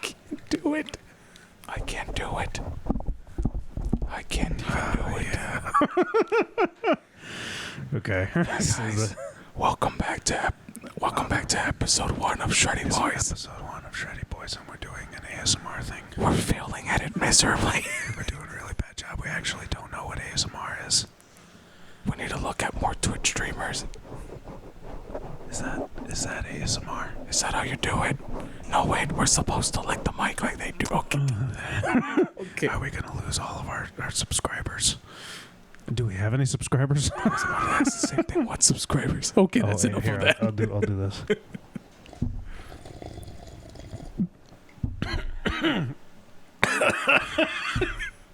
Can't do it. I can't do it. I can't even do it. Okay. Guys, welcome back to episode 1 of Shreddy Boys. Episode 1 of Shreddy Boys, and we're doing an ASMR thing. We're failing at it miserably. We're doing a really bad job. We actually don't know what ASMR is. We need to look at more Twitch streamers. Is that ASMR? Is that how you do it? No, wait, we're supposed to lick the mic like they do. Okay. Okay. Are we gonna lose all of our subscribers? Do we have any subscribers? That's the same thing. What subscribers? Okay, that's enough of that. I'll do this.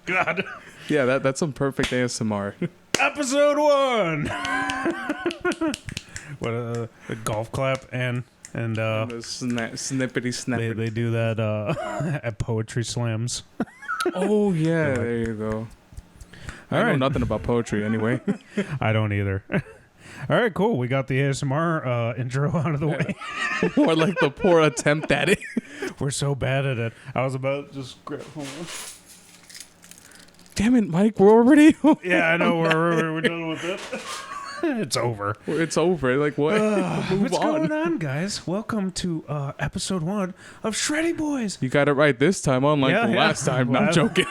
God. Yeah, that's some perfect ASMR. Episode 1. What a golf clap and the snippety snap. they do that at poetry slams. Oh yeah, there you go. I know nothing about poetry anyway. I don't either. All right, cool. We got the ASMR intro out of the way. Or like the poor attempt at it. We're so bad at it. I was about to just grab. Hold on. Damn it, Mike! We're already. Yeah, I know. We're done with it. It's over. It's over. Like what? Move What's on. going on, guys? Welcome to episode 1 of Shreddy Boys. You got it right this time, unlike the last time. No, I'm joking.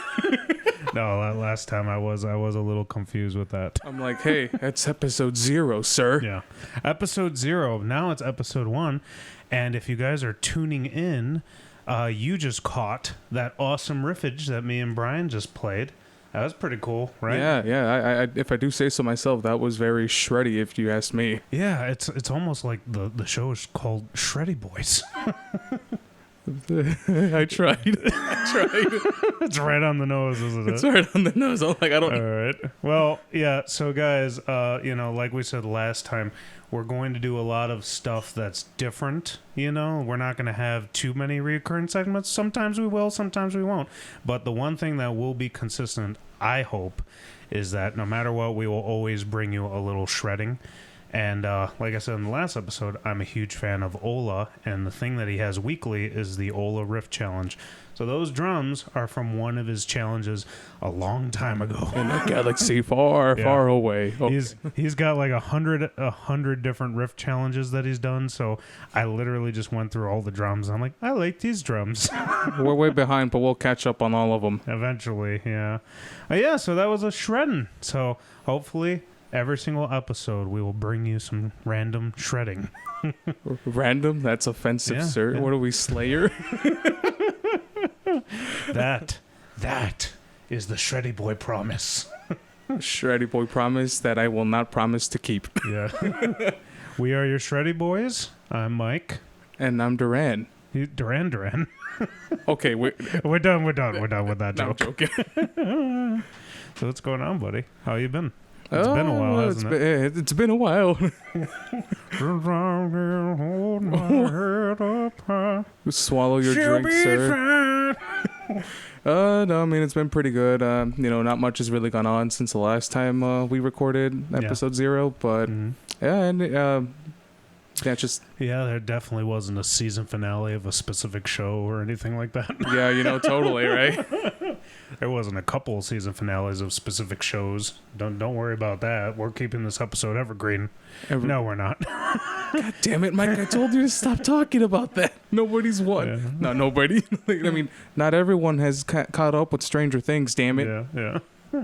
No, last time I was a little confused with that. I'm like, hey, that's episode 0, sir. Yeah, episode 0. Now it's episode 1, and if you guys are tuning in, you just caught that awesome riffage that me and Brian just played. That was pretty cool, right? Yeah. I if I do say so myself, that was very shreddy, if you ask me. Yeah, it's almost like the show is called Shreddy Boys. I tried. It's right on the nose, isn't it? It's right on the nose. I'm like, I don't. All right. Well, yeah. So, guys, like we said last time, we're going to do a lot of stuff that's different. We're not going to have too many recurring segments. Sometimes we will, sometimes we won't. But the one thing that will be consistent, I hope, is that no matter what, we will always bring you a little shredding. And like I said in the last episode, I'm a huge fan of Ola, and the thing that he has weekly is the Ola Riff Challenge. So those drums are from one of his challenges a long time ago. In a galaxy far, far away. Okay. He's got like 100 different riff challenges that he's done. So I literally just went through all the drums. I'm like, I like these drums. We're way behind, but we'll catch up on all of them. Eventually, yeah. So that was a shredding. So hopefully every single episode we will bring you some random shredding. Random? That's offensive, sir. Yeah. What are we, Slayer? That is the Shreddy Boy promise. Shreddy Boy promise that I will not promise to keep. Yeah. We are your Shreddy Boys. I'm Mike. And I'm Duran. Duran. Okay, we're done with that no, joke. I'm joking. So what's going on, buddy? How you been? It's been a while, hasn't it? It's been a while. Swallow your drink, sir. No, I mean, it's been pretty good. Not much has really gone on since the last time we recorded episode 0, but there definitely wasn't a season finale of a specific show or anything like that. Yeah, totally, right? There wasn't a couple season finales of specific shows. Don't worry about that. We're keeping this episode evergreen. No, we're not. God damn it, Mike! I told you to stop talking about that. Nobody's won. Yeah. No, nobody. I mean, not everyone has caught up with Stranger Things. Damn it. Yeah.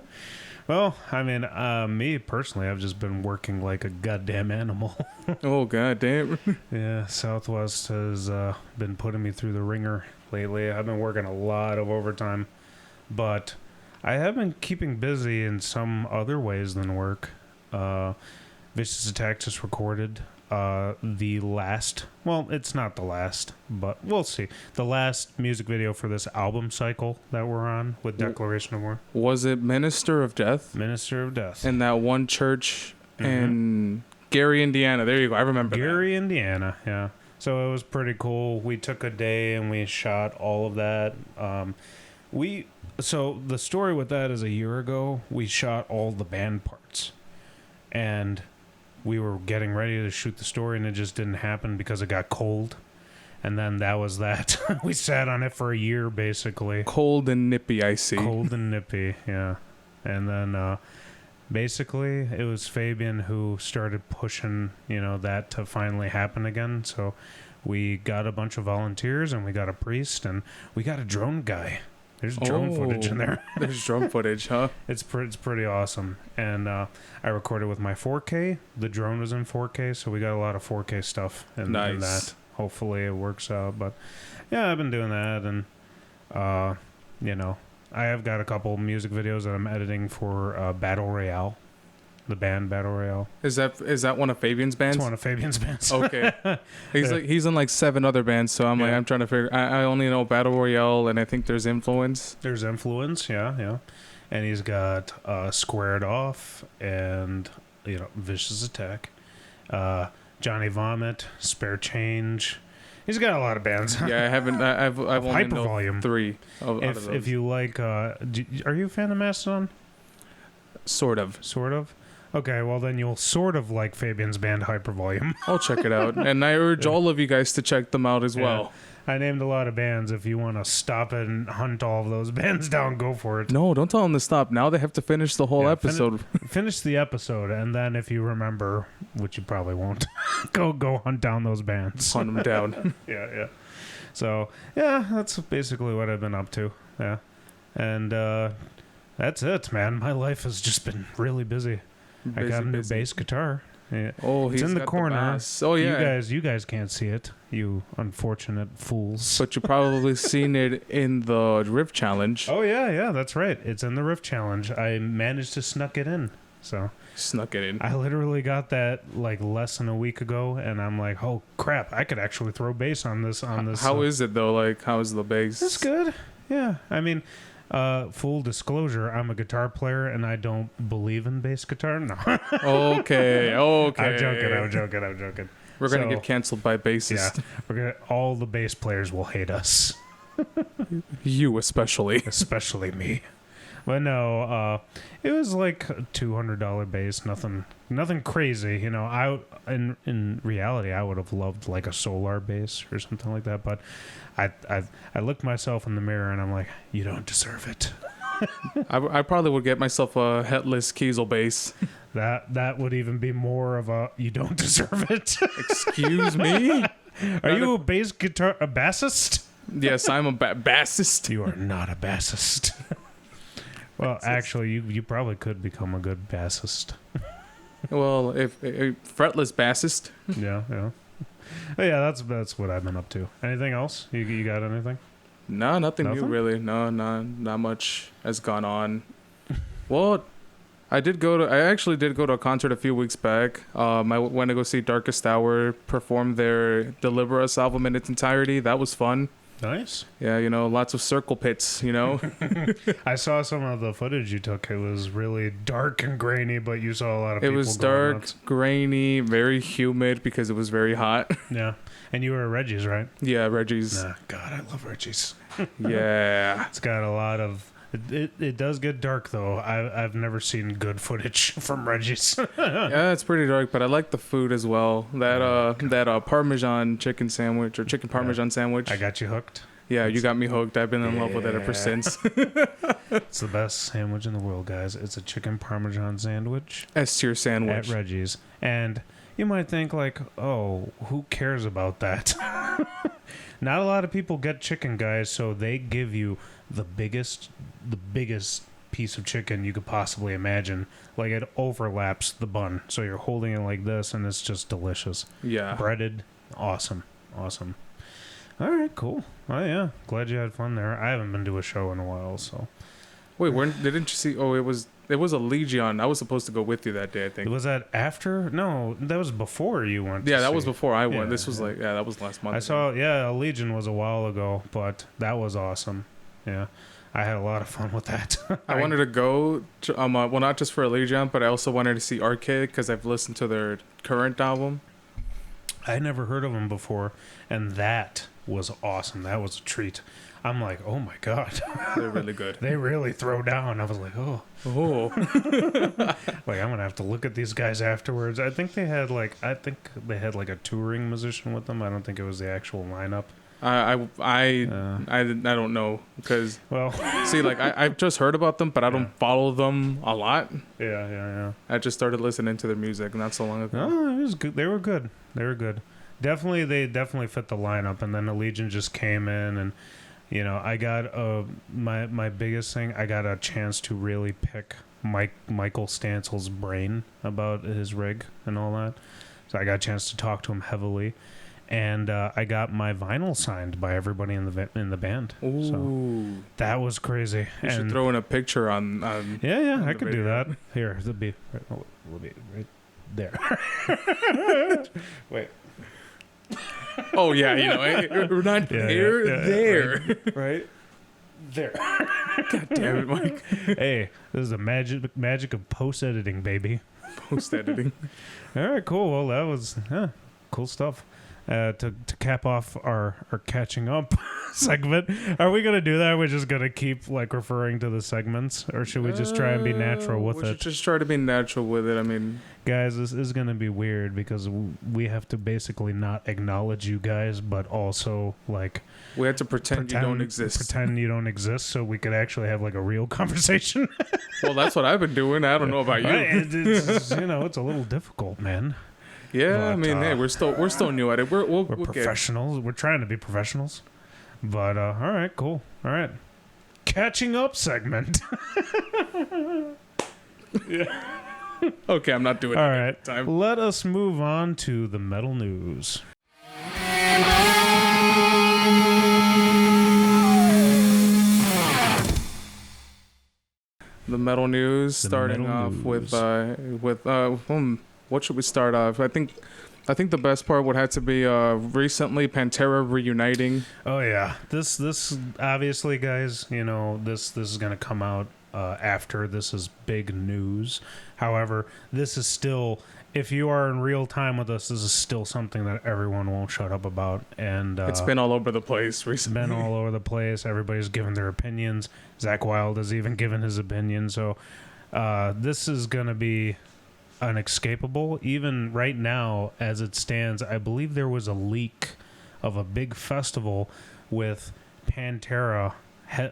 Well, I mean, me personally, I've just been working like a goddamn animal. Oh, god damn. Yeah, Southwest has been putting me through the ringer lately. I've been working a lot of overtime, but I have been keeping busy in some other ways than work. Vicious Attack just recorded it's not the last, but we'll see. The last music video for this album cycle that we're on with Declaration of War. Was it Minister of Death? Minister of Death. In that one church in Gary, Indiana. There you go. I remember Gary, Indiana, yeah. So it was pretty cool. We took a day and we shot all of that. So the story with that is a year ago, we shot all the band parts. And we were getting ready to shoot the story and it just didn't happen because it got cold. And then that was that. We sat on it for a year, basically. Cold and nippy, I see. Cold and nippy, yeah. And then basically it was Fabian who started pushing, that to finally happen again. So we got a bunch of volunteers and we got a priest and we got a drone guy. There's drone footage in there. There's drone footage, huh? It's pretty awesome. And I recorded with my 4K. The drone was in 4K, so we got a lot of 4K stuff in that. Hopefully it works out. But yeah, I've been doing that. And, I have got a couple music videos that I'm editing for Battle Royale. The band Battle Royale. Is that one of Fabian's bands? It's one of Fabian's bands. Okay. He's in like 7 other bands, so I'm trying to figure. I only know Battle Royale, and I think there's Influence. There's Influence, yeah. And he's got Squared Off and Vicious Attack, Johnny Vomit, Spare Change. He's got a lot of bands. Yeah, I haven't. I've only Hypervolume. 3 out of those. If you like, are you a fan of Mastodon? Sort of. Okay, well then you'll sort of like Fabian's band Hypervolume. I'll check it out, and I urge all of you guys to check them out as well. I named a lot of bands. If you want to stop and hunt all of those bands down, go for it. No, don't tell them to stop. Now they have to finish the whole episode. Finish the episode, and then if you remember, which you probably won't, go hunt down those bands. Hunt them down. Yeah. So yeah, that's basically what I've been up to. Yeah, and that's it, man. My life has just been really busy. I got a new bass guitar. Yeah. Oh, it's in the corner. Oh yeah, you guys can't see it, you unfortunate fools. But you probably seen it in the Rift Challenge. Oh yeah, that's right. It's in the Rift Challenge. I managed to snuck it in. Snuck it in. I literally got that like less than a week ago, and I'm like, oh crap, I could actually throw bass on this. How is it though? Like, how is the bass? It's good. Yeah, I mean. Full disclosure, I'm a guitar player and I don't believe in bass guitar. No. Okay. I'm joking. We're gonna get canceled by bassists. Yeah, all the bass players will hate us. You especially. Especially me. But no, it was like a $200 bass, nothing crazy. In reality, I would have loved like a Solar bass or something like that. But I looked myself in the mirror and I'm like, you don't deserve it. I probably would get myself a headless Kiesel bass. That would even be more of a you don't deserve it. Excuse me? Are you a bassist? Yes, I'm a bassist. You are not a bassist. Well, actually, you probably could become a good bassist. Well, if fretless bassist. Yeah. But yeah, that's what I've been up to. Anything else? You got anything? No, nothing new really. No, not much has gone on. Well, I actually did go to a concert a few weeks back. I went to go see Darkest Hour perform their Deliver Us album in its entirety. That was fun. Nice. Yeah, lots of circle pits, I saw some of the footage you took. It was really dark and grainy, but you saw a lot of people. It was dark, grainy, very humid because it was very hot. Yeah. And you were at Reggie's, right? Yeah, Reggie's. God, I love Reggie's. Yeah. It's got a lot of... It does get dark, though. I've never seen good footage from Reggie's. Yeah, it's pretty dark, but I like the food as well. That Parmesan chicken sandwich or chicken Parmesan sandwich. I got you hooked. Yeah, you got me hooked. I've been in love with it ever since. It's the best sandwich in the world, guys. It's a chicken Parmesan sandwich. S-tier sandwich. At Reggie's. And you might think, like, oh, who cares about that? Not a lot of people get chicken, guys, so they give you the biggest piece of chicken you could possibly imagine. Like, it overlaps the bun, so you're holding it like this, and it's just delicious. Yeah. Breaded. Awesome. All right, cool. Oh, yeah. Glad you had fun there. I haven't been to a show in a while, so. Wait, didn't you see? Oh, it was a Legion. I was supposed to go with you that day, I think. Was that after? No, that was before you went. Yeah, that was before I went. This was that was last month. I saw. Yeah, Legion was a while ago, but that was awesome. Yeah, I had a lot of fun with that. I wanted to go. Well, not just for a Legion, but I also wanted to see Arcade because I've listened to their current album. I never heard of them before, and that was awesome. That was a treat. I'm like, oh my god, They're really good. they really throw down. I was like, oh, like I'm gonna have to look at these guys afterwards. I think they had like a touring musician with them. I don't think it was the actual lineup. I don't know because see, like I've just heard about them, but I don't follow them a lot. Yeah. I just started listening to their music not so long ago. Oh, it was good. They were good. They definitely fit the lineup. And then Allegiant just came in, and I got my biggest thing. I got a chance to really pick Michael Stansel's brain about his rig and all that. So I got a chance to talk to him heavily. And I got my vinyl signed by everybody in the band. Ooh. So that was crazy. You should throw in a picture on yeah, I could do that. Here, it'll be right there. Wait. Oh yeah, we're not here. There, right there. God damn it, Mike. Hey, this is the magic of post editing, baby. Post editing. All right, cool. Well, that was cool stuff. To cap off our catching up segment, are we gonna do that? We're just gonna keep like referring to the segments, or should we just try and be natural with it? We should just try to be natural with it. I mean, guys, this is gonna be weird because we have to basically not acknowledge you guys, but also like we have to pretend you don't exist. Pretend you don't exist, so we could actually have like a real conversation. Well, that's what I've been doing. I don't know about you. It's a little difficult, man. Yeah, but, I mean, hey, we're still new at it. We're professionals. We're trying to be professionals. But all right, cool. All right, catching up segment. Yeah. Okay, I'm not doing it. All right, time. Let us move on to the metal news. The metal news, starting off with what should we start off? I think the best part would have to be recently Pantera reuniting. Oh yeah, this obviously, guys, this is gonna come out after this is big news. However, this is still, if you are in real time with us, this is still something that everyone won't shut up about, and it's been all over the place recently. Been all over the place. Everybody's given their opinions. Zakk Wylde has even given his opinion. So this is gonna be unescapable. Even right now, as it stands, I believe there was a leak of a big festival with Pantera,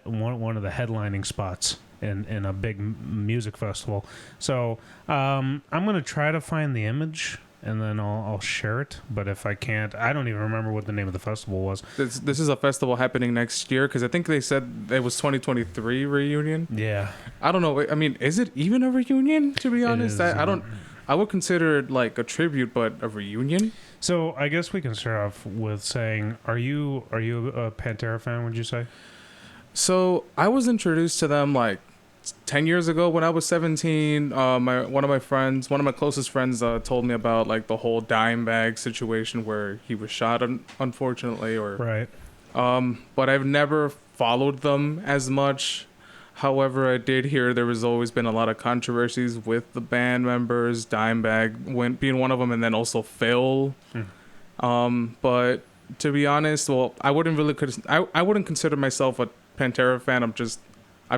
one of the headlining spots in a big music festival. So I'm gonna try to find the image and then I'll share it. But if I can't, I don't even remember what the name of the festival was. This is a festival happening next year because I think they said it was 2023 reunion. Yeah. I don't know. I mean, is it even a reunion? To be honest, I don't. I would consider it like a tribute, but a reunion. So I guess we can start off with saying, are you a Pantera fan? Would you say? So I was introduced to them like 10 years ago when I was 17. One of my closest friends told me about like the whole Dimebag situation where he was shot unfortunately, or right. But I've never followed them as much. However, I did hear there was always been a lot of controversies with the band members, Dimebag being one of them, and then also Phil. But to be honest, well, I wouldn't consider myself a Pantera fan. I've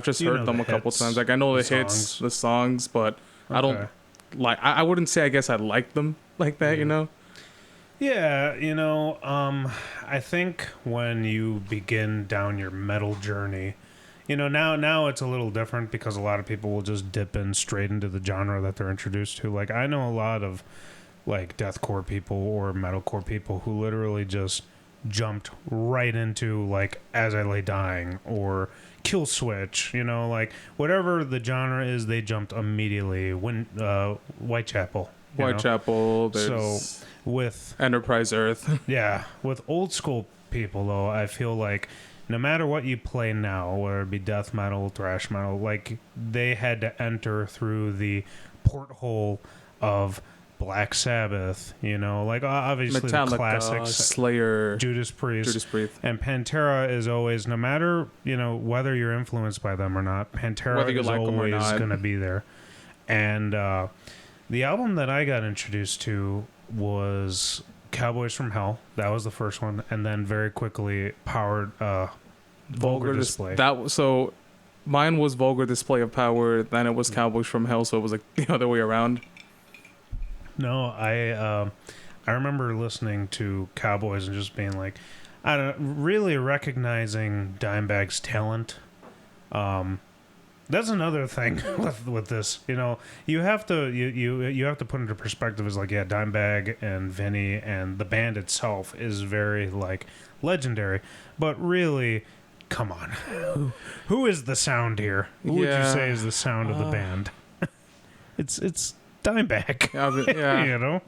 just heard them a couple times. Like I know the hits, the songs, but okay. I don't like. I wouldn't say. I guess I like them like that. You know. Yeah, I think when you begin down your metal journey, now it's a little different because a lot of people will just dip in straight into the genre that they're introduced to. Like I know a lot of like deathcore people or metalcore people who literally just jumped right into like As I Lay Dying or Kill Switch, like whatever the genre is, they jumped immediately. When Whitechapel, so with Enterprise Earth. Yeah, with old school people though, I feel like no matter what you play now, whether it be death metal, thrash metal, like they had to enter through the porthole of Black Sabbath, like obviously Metallica, the classics, Slayer, Judas Priest, and Pantera is always, no matter whether you're influenced by them or not, Pantera is like always going to be there. And the album that I got introduced to was Cowboys from Hell. That was the first one, and then very quickly Powered Vulgar Display. So mine was Vulgar Display of Power. Then it was Cowboys from Hell. So it was like the other way around. No, I remember listening to Cowboys and just being like, I don't really recognizing Dimebag's talent. That's another thing with this. You know, you have to you have to put into perspective is like, yeah, Dimebag and Vinny and the band itself is very like legendary, but really, come on, who is the sound here? Who would you say is the sound of the band? It's Dimebag. Yeah. You know,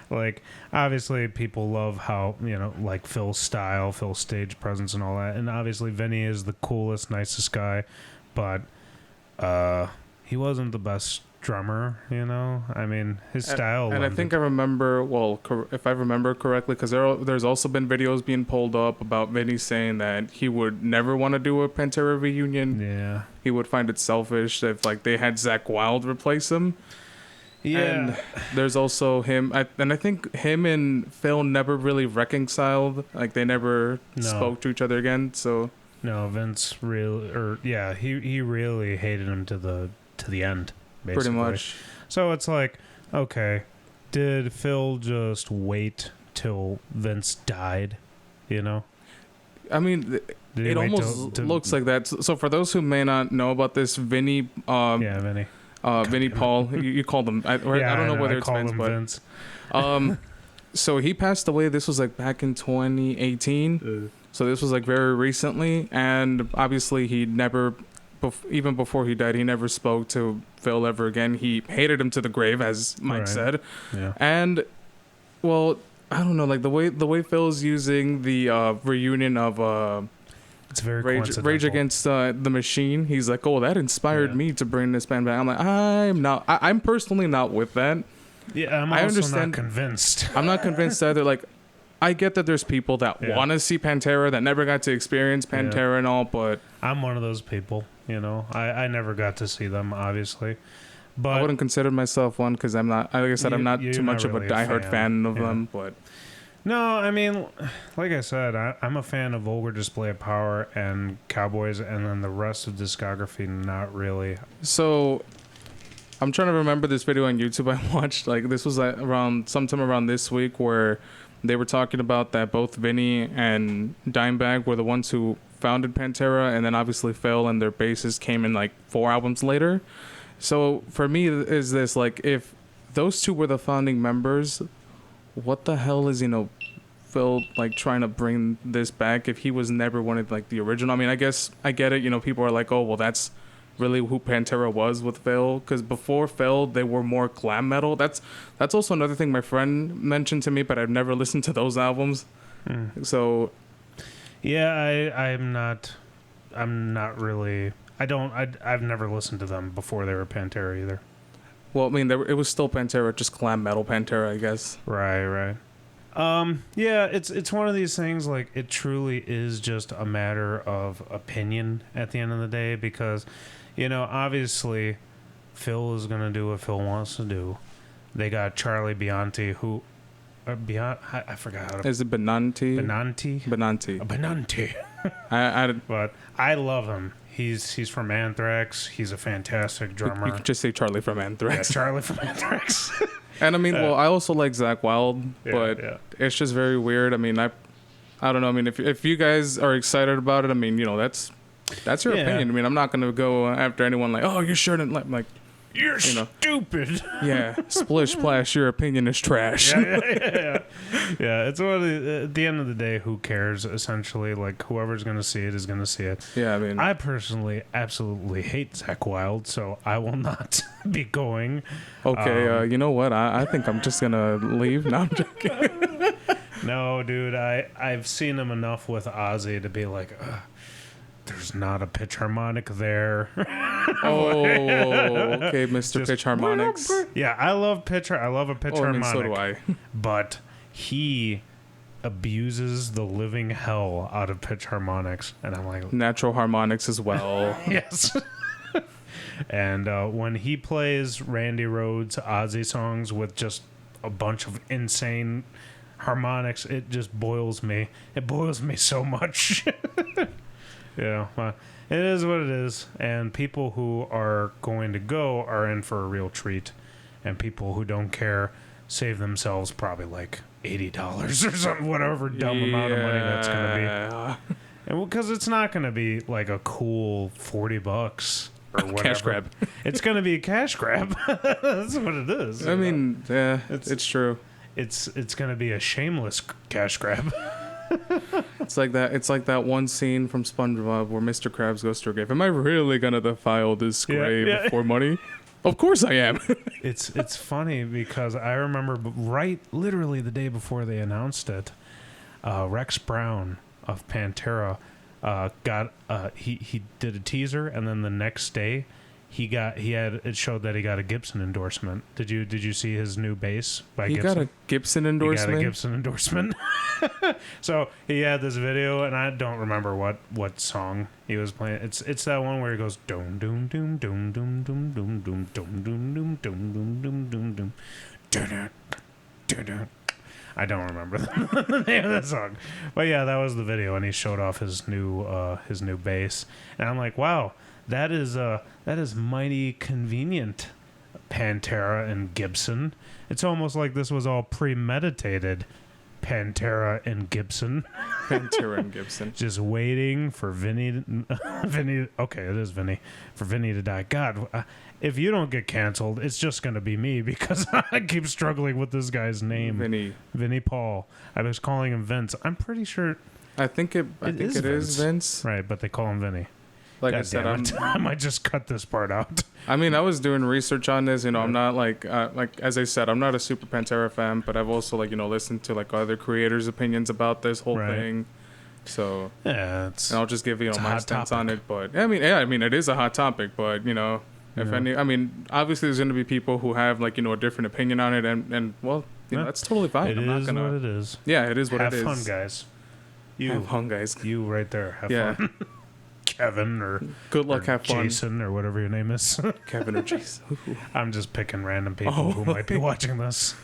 like obviously people love how, you know, like Phil's style, Phil's stage presence and all that, and obviously Vinny is the coolest, nicest guy, but he wasn't the best drummer, you know. I mean, his style. And I think I remember, well, if I remember correctly, because there's also been videos being pulled up about Vinny saying that he would never want to do a Pantera reunion. Yeah, he would find it selfish if like they had Zakk Wylde replace him. Yeah. And there's also him, and I think him and Phil never really reconciled. Like they never spoke to each other again. So. No, Vince he really hated him to the end, basically. Pretty much. So it's like, okay, did Phil just wait till Vince died, you know? I mean, it almost looks like that. So for those who may not know about this, Vinny... Vinny. Vinny Paul, you called him. I don't know whether it's Vince, but... so he passed away, this was like back in 2018. So this was like very recently, and obviously he never, even before he died, he never spoke to Phil ever again. He hated him to the grave, as Mike said. Yeah. And, well, I don't know, like the way Phil's using the reunion of it's very Rage Against the Machine. He's like, oh, that inspired me to bring this band back. I'm like, I'm personally not with that. Yeah, I understand. Not convinced. I'm not convinced either. Like, I get that there's people that want to see Pantera that never got to experience Pantera and all, but I'm one of those people. You know, I never got to see them, obviously. But I wouldn't consider myself one because I'm not. Like I said, I'm not too much of a diehard fan of them. But no, I mean, like I said, I'm a fan of Vulgar Display of Power and Cowboys, and then the rest of discography, not really. So I'm trying to remember this video on YouTube I watched. Like this was sometime around this week where they were talking about that both Vinny and Dimebag were the ones who founded Pantera, and then obviously Phil and their bassist came in like 4 albums later. So for me, is this like, if those two were the founding members, what the hell is, Phil like trying to bring this back if he was never one of like the original? I mean, I guess I get it. People are like, oh, well, that's really who Pantera was with Phil, because before Phil they were more glam metal. That's also another thing my friend mentioned to me, but I've never listened to those albums. So yeah, I'm not really, I've never listened to them before they were Pantera either. Well, I mean, it was still Pantera, just glam metal Pantera, I guess. Right. Yeah, it's one of these things, like, it truly is just a matter of opinion at the end of the day, because obviously Phil is going to do what Phil wants to do. They got Charlie Bianchi, who I forgot how to... Is it Benanti? Benanti. But I love him. He's from Anthrax. He's a fantastic drummer. You could just say Charlie from Anthrax. Yeah, Charlie from Anthrax. And I mean, I also like Zakk Wylde, but it's just very weird. I mean, I don't know. I mean, if you guys are excited about it, I mean, that's your opinion. I mean, I'm not going to go after anyone like, oh, you shouldn't like. You're stupid. Yeah, splish splash. Your opinion is trash. Yeah. It's one of at the end of the day, who cares? Essentially, like, whoever's going to see it is going to see it. Yeah, I mean, I personally absolutely hate Zakk Wylde, so I will not be going. Okay, you know what? I think I'm just gonna leave. No, I'm joking. No, dude, I've seen him enough with Ozzy to be like, there's not a pitch harmonic there. Oh, okay, Mr. Pitch Harmonics. Yeah, I love a pitch harmonic. I mean, so do I. But he abuses the living hell out of pitch harmonics, and I'm like, natural harmonics as well. Yes. And when he plays Randy Rhoads Ozzy songs with just a bunch of insane harmonics, it just boils me. It boils me so much. Yeah, well, it is what it is, and people who are going to go are in for a real treat, and people who don't care save themselves probably like $80 or something, whatever dumb amount of money that's going to be. And because it's not going to be like a cool $40 or whatever. Cash grab. It's going to be a cash grab. That's what it is. I mean, yeah, it's true. It's going to be a shameless cash grab. It's like that one scene from SpongeBob where Mr. Krabs goes to a grave. Am I really gonna defile this grave for money? Of course I am. It's funny because I remember literally the day before they announced it, Rex Brown of Pantera he did a teaser, and then the next day it showed that he got a Gibson endorsement. Did you see his new bass by Gibson? He got a Gibson endorsement? He got a Gibson endorsement. So he had this video, and I don't remember what song he was playing. It's that one where he goes doom doom doom doom doom doom doom doom doom doom doom doom doom doom doom. I don't remember the name of that song, but yeah, that was the video, and he showed off his new bass, and I'm like, wow. That is mighty convenient, Pantera and Gibson. It's almost like this was all premeditated, Pantera and Gibson. Pantera and Gibson. Just waiting for Vinny. Okay, it is Vinny. For Vinny to die. God, if you don't get canceled, it's just going to be me because I keep struggling with this guy's name. Vinny Paul. I was calling him Vince. I'm pretty sure. I think it is Vince. Right, but they call him Vinny. Like God I said, I might just cut this part out. I mean, I was doing research on this. You know, I'm not like as I said, I'm not a super Pantera fan, but I've also listened to other creators' opinions about this whole thing. So yeah, and I'll just give my stance on it. But I mean, it is a hot topic. But obviously, there's going to be people who have a different opinion on it, and well, that's totally fine. I'm not gonna. What it is. Yeah, it is what it is. Have fun, guys. Have fun, guys. You right there. Have fun. Kevin or good luck, have fun. Jason or whatever your name is. Kevin or Jason. I'm just picking random people who might be watching this.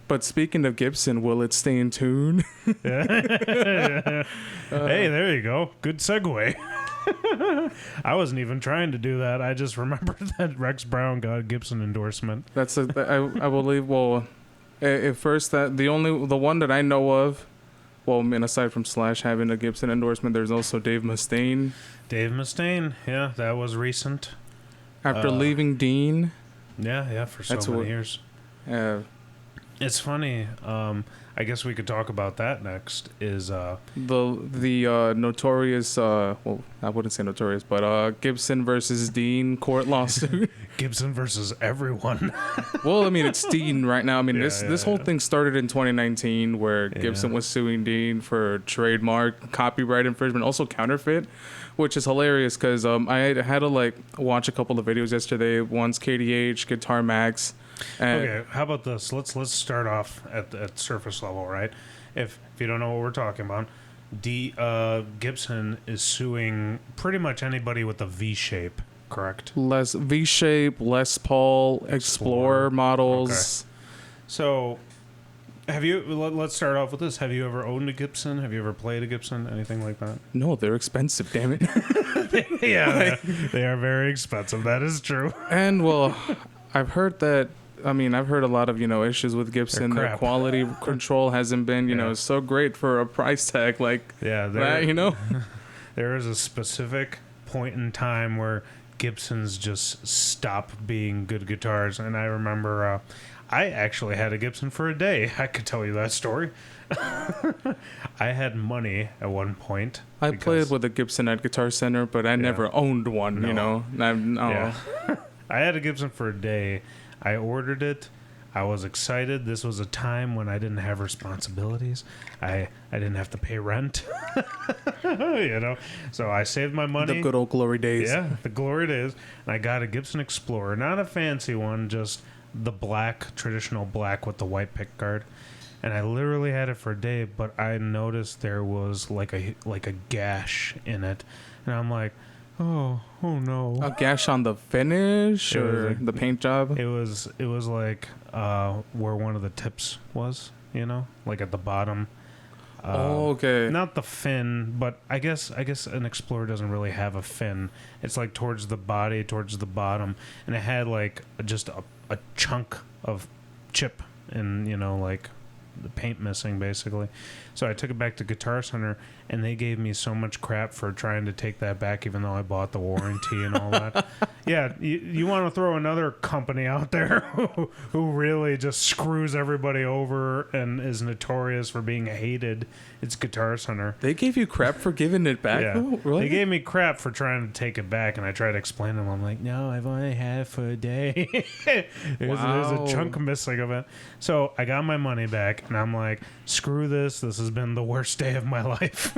But speaking of Gibson, will it stay in tune? Hey, there you go. Good segue. I wasn't even trying to do that. I just remembered that Rex Brown got a Gibson endorsement. I believe. Well, at first the one that I know of. Well, I mean, aside from Slash having a Gibson endorsement, there's also Dave Mustaine. Dave Mustaine, yeah, that was recent. After leaving Dean. Yeah, for so many years. It's funny. I guess we could talk about that next. Is the notorious? Well, I wouldn't say notorious, but Gibson versus Dean court lawsuit. Gibson versus everyone. Well, I mean, it's Dean right now. I mean, this whole thing started in 2019, where Gibson was suing Dean for trademark, copyright infringement, also counterfeit, which is hilarious because I had to watch a couple of videos yesterday. One's KDH, Guitar Max. Okay, how about this? Let's start off at surface level, right? If you don't know what we're talking about, Gibson is suing pretty much anybody with a V shape, correct? Les V-shape, Les Paul, Explorer models. Okay. So, let's start off with this. Have you ever owned a Gibson? Have you ever played a Gibson? Anything like that? No, they're expensive, damn it. Yeah, they are very expensive. That is true. And, well, I've heard a lot of, issues with Gibson. Their quality control hasn't been, so great for a price tag like that, There is a specific point in time where Gibsons just stop being good guitars. And I remember I actually had a Gibson for a day. I could tell you that story. I had money at one point. I played with a Gibson at Guitar Center, but I never owned one, Yeah. I had a Gibson for a day. I ordered it. I was excited. This was a time when I didn't have responsibilities. I didn't have to pay rent. So I saved my money. The good old glory days. Yeah, the glory days. And I got a Gibson Explorer. Not a fancy one, just the traditional black with the white pick guard. And I literally had it for a day, but I noticed there was like a gash in it. And I'm like, oh no. A gash on the finish or the paint job? It was like where one of the tips was. you know, like at the bottom. Okay. Not the fin, but I guess an Explorer doesn't really have a fin. It's like towards the body, towards the bottom, and it had like just a chunk of chip and, you know, like the paint missing basically. So I took it back to Guitar Center, and they gave me so much crap for trying to take that back, even though I bought the warranty and all that. Yeah, you want to throw another company out there who really just screws everybody over and is notorious for being hated. It's Guitar Center. They gave you crap for giving it back? Yeah. Oh, really? They gave me crap for trying to take it back, and I tried to explain to them. I'm like, no, I've only had it for a day. There's a chunk missing of it. So I got my money back, and I'm like, screw this. This has been the worst day of my life.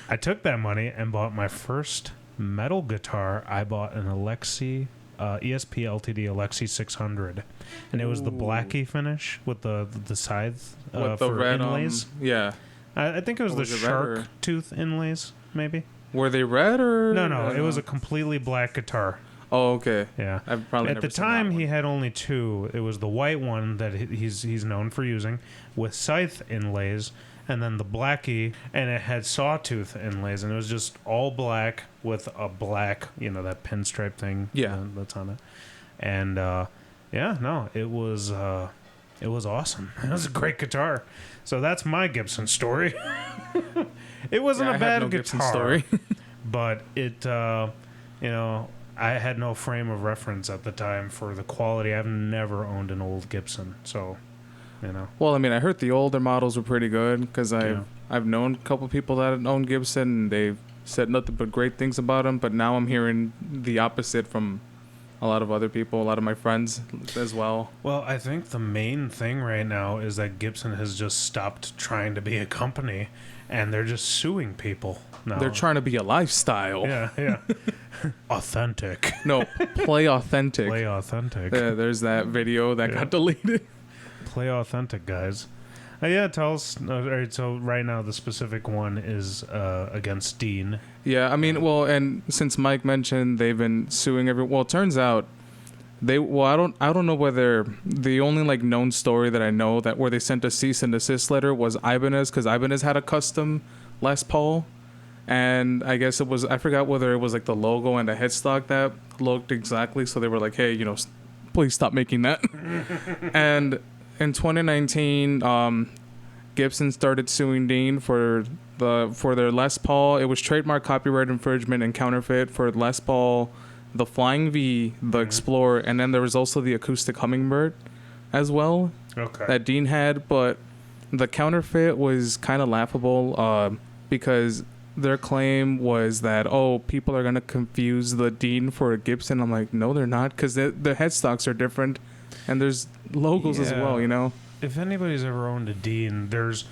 I took that money and bought my first metal guitar. I bought an ESP LTD Alexi 600, and it was the Blackie finish with the scythe with the for red inlays. Yeah, I think it was the shark tooth inlays, maybe. Were they red or no? It was a completely black guitar. Oh, okay. Yeah. I've probably at the time he had only two. It was the white one that he's known for using with scythe inlays, and then the Blackie, and it had sawtooth inlays, and it was just all black with a black, you know, that pinstripe thing. Yeah, that's on it. And it was awesome. It was a great guitar. So that's my Gibson story. It wasn't a bad guitar story, but it, you know, I had no frame of reference at the time for the quality. I've never owned an old Gibson, so, you know. Well, I mean, I heard the older models were pretty good because I've known a couple people that own Gibson, and they've said nothing but great things about them. But now I'm hearing the opposite from a lot of other people, a lot of my friends as well. Well, I think the main thing right now is that Gibson has just stopped trying to be a company, and they're just suing people now. They're trying to be a lifestyle. Yeah. Authentic. No, play authentic. Play authentic. Yeah, there's that video that got deleted. Play authentic, guys. Tell us. All right, so right now the specific one is against Dean. Yeah, I mean, well, and since Mike mentioned they've been suing everyone. Well, it turns out I don't know whether the only like known story that I know that where they sent a cease and desist letter was Ibanez, because Ibanez had a custom Les Paul. And I guess I forgot whether it was like the logo and the headstock that looked exactly. So they were like, hey, you know, please stop making that. And in 2019, Gibson started suing Dean for their Les Paul. It was trademark copyright infringement and counterfeit for Les Paul, the Flying V, the Explorer, and then there was also the acoustic Hummingbird as well. Okay. That Dean had. But the counterfeit was kind of laughable because their claim was that, people are going to confuse the Dean for a Gibson. I'm like, no, they're not, because the headstocks are different, and there's logos as well, you know? If anybody's ever owned a Dean, there's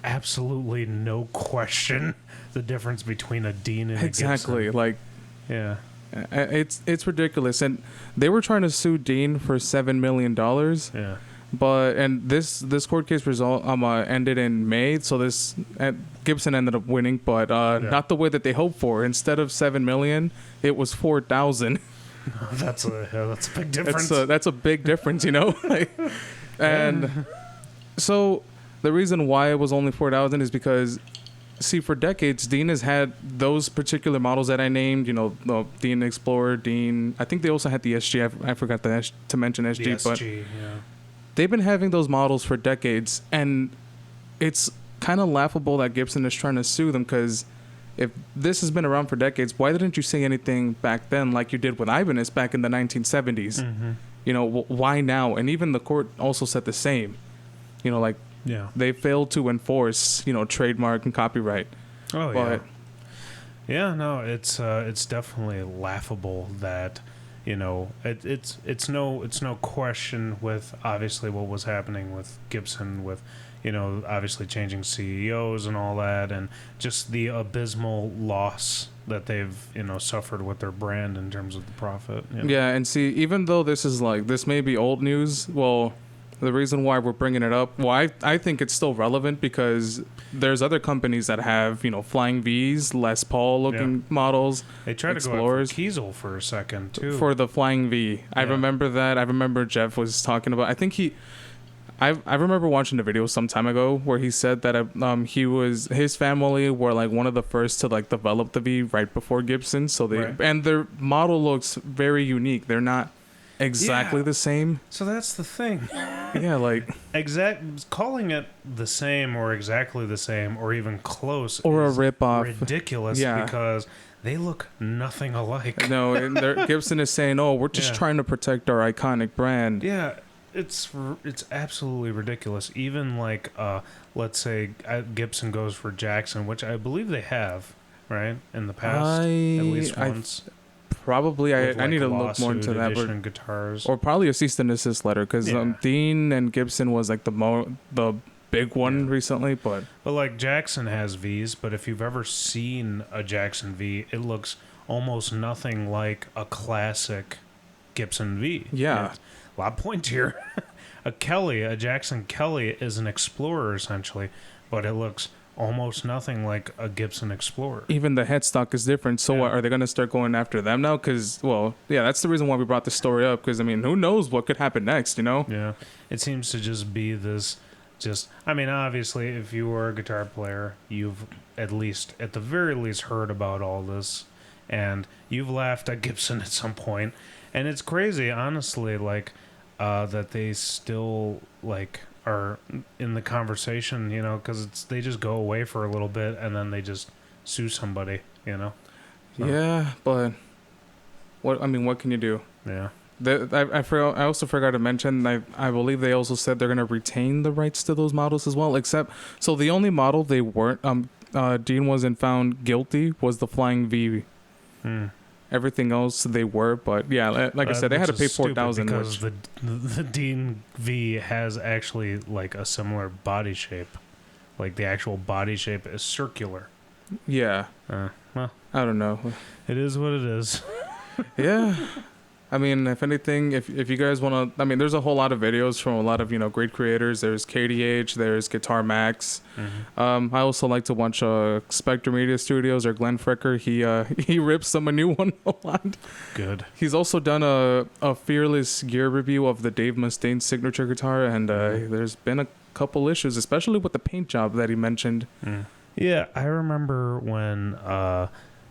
absolutely no question the difference between a Dean and a Gibson. Exactly, like... Yeah. It's ridiculous, and they were trying to sue Dean for $7 million. Yeah. But this court case result ended in May, so Gibson ended up winning, but not the way that they hoped for. Instead of $7 million, it was $4,000. That's a big difference. That's a big difference, you know. And so the reason why it was only $4,000 is because, see, for decades, Dean has had those particular models that I named. You know, the Dean Explorer, Dean. I think they also had the SG. I forgot to mention SG, the SG, but yeah. They've been having those models for decades, and it's kind of laughable that Gibson is trying to sue them, because if this has been around for decades, why didn't you say anything back then like you did with Ibanez back in the 1970s? Mm-hmm. You know, why now? And even the court also said the same. You know, like, they failed to enforce, you know, trademark and copyright. Oh, but, yeah. No, it's definitely laughable that... You know, it's no question with obviously what was happening with Gibson, with, you know, obviously changing CEOs and all that, and just the abysmal loss that they've, you know, suffered with their brand in terms of the profit. You know? Yeah, and see, even though this may be old news, well, the reason why we're bringing it up, well, I think it's still relevant because there's other companies that have, you know, Flying V's, Les Paul looking models. They tried Explorers. to go after Kiesel for a second too. For the Flying V. I remember that. I remember Jeff was talking about, I think I remember watching a video some time ago where he said that his family were like one of the first to like develop the V right before Gibson. So and their model looks very unique. They're not exactly the same. So that's the thing. Yeah, like calling it the same or exactly the same or even close or is a rip-off. Ridiculous because they look nothing alike. No, and Gibson is saying, "Oh, we're just trying to protect our iconic brand." Yeah, it's absolutely ridiculous. Even like, let's say Gibson goes for Jackson, which I believe they have, right, in the past, at least once. Probably, I need to look more into that. But, guitars. Or probably a cease and desist letter, because Dean and Gibson was like the big one recently, but like Jackson has V's, but if you've ever seen a Jackson V, it looks almost nothing like a classic Gibson V. Yeah. A lot of pointier. A Jackson Kelly is an Explorer essentially, but it looks almost nothing like a Gibson Explorer. Even the headstock is different. So what, are they going to start going after them now? Because, that's the reason why we brought this story up. Because, I mean, who knows what could happen next, you know? Yeah. It seems to just be this, obviously, if you were a guitar player, you've at the very least heard about all this. And you've laughed at Gibson at some point. And it's crazy, honestly, like, that they still, like, are in the conversation, you know, because they just go away for a little bit and then they just sue somebody, you know. So. Yeah, but what can you do? Yeah. I also forgot to mention. I believe they also said they're gonna retain the rights to those models as well. So the only model they weren't Dean wasn't found guilty was the Flying V. Everything else they were, but like I said, they had to pay $4,000 because the Dean V has actually like a similar body shape, like the actual body shape is circular. Yeah. Well, I don't know. It is what it is. Yeah. I mean, if anything, if you guys want to, I mean, there's a whole lot of videos from a lot of, great creators. There's KDH, there's Guitar Max. I also like to watch Spectre Media Studios or Glenn Frecker. He rips them a new one a lot. Good. He's also done a Fearless gear review of the Dave Mustaine signature guitar, and there's been a couple issues, especially with the paint job that he mentioned. Yeah, I remember when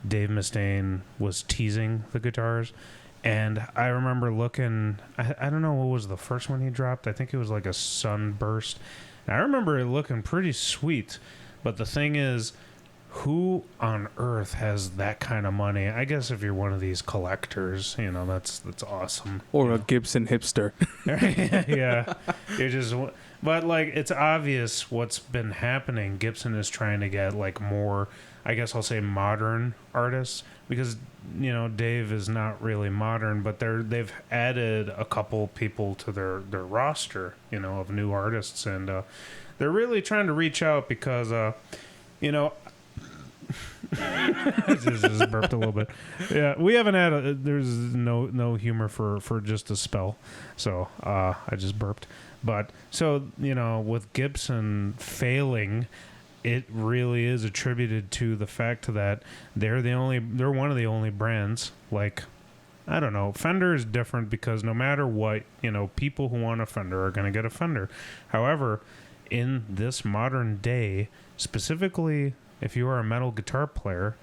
Dave Mustaine was teasing the guitars. And I remember looking, I don't know what was the first one he dropped. I think it was like a Sunburst. And I remember it looking pretty sweet. But the thing is, who on earth has that kind of money? I guess if you're one of these collectors, that's awesome. Or a Gibson hipster. Yeah. But like, it's obvious what's been happening. Gibson is trying to get like more, I guess I'll say modern artists, because Dave is not really modern, but they've added a couple people to their roster, of new artists, and they're really trying to reach out because I just burped a little bit. Yeah, we haven't had there's no humor for just a spell, so I just burped. But so with Gibson failing, it really is attributed to the fact that they're one of the only brands. Like, I don't know, Fender is different because no matter what, people who want a Fender are going to get a Fender. However, in this modern day, specifically if you are a metal guitar player,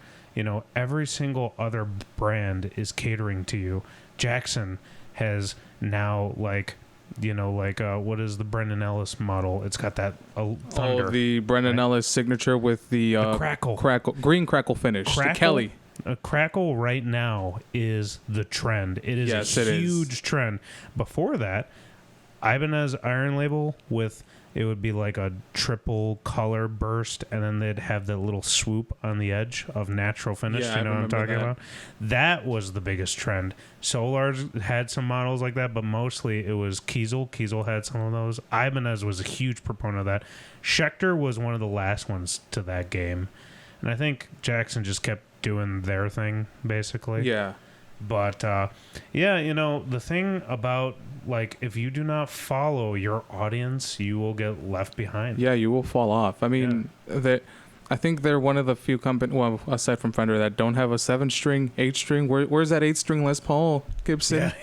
every single other brand is catering to you. Jackson has now what is the Brendan Ellis model? It's got that thunder. Oh, the Brendan Ellis signature with the green crackle finish. The Kelly. A crackle right now is the trend. It is a huge trend. Before that, Ibanez Iron Label it would be like a triple color burst, and then they'd have that little swoop on the edge of natural finish. Yeah, you know what I'm talking about? That was the biggest trend. Solar's had some models like that, but mostly it was Kiesel. Kiesel had some of those. Ibanez was a huge proponent of that. Schecter was one of the last ones to that game. And I think Jackson just kept doing their thing, basically. Yeah. But, the thing about, like, if you do not follow your audience, you will get left behind. Yeah, you will fall off. I mean, I think they're one of the few companies, well, aside from Fender, that don't have a 7-string, 8-string. Where's that 8-string Les Paul, Gibson? Yeah.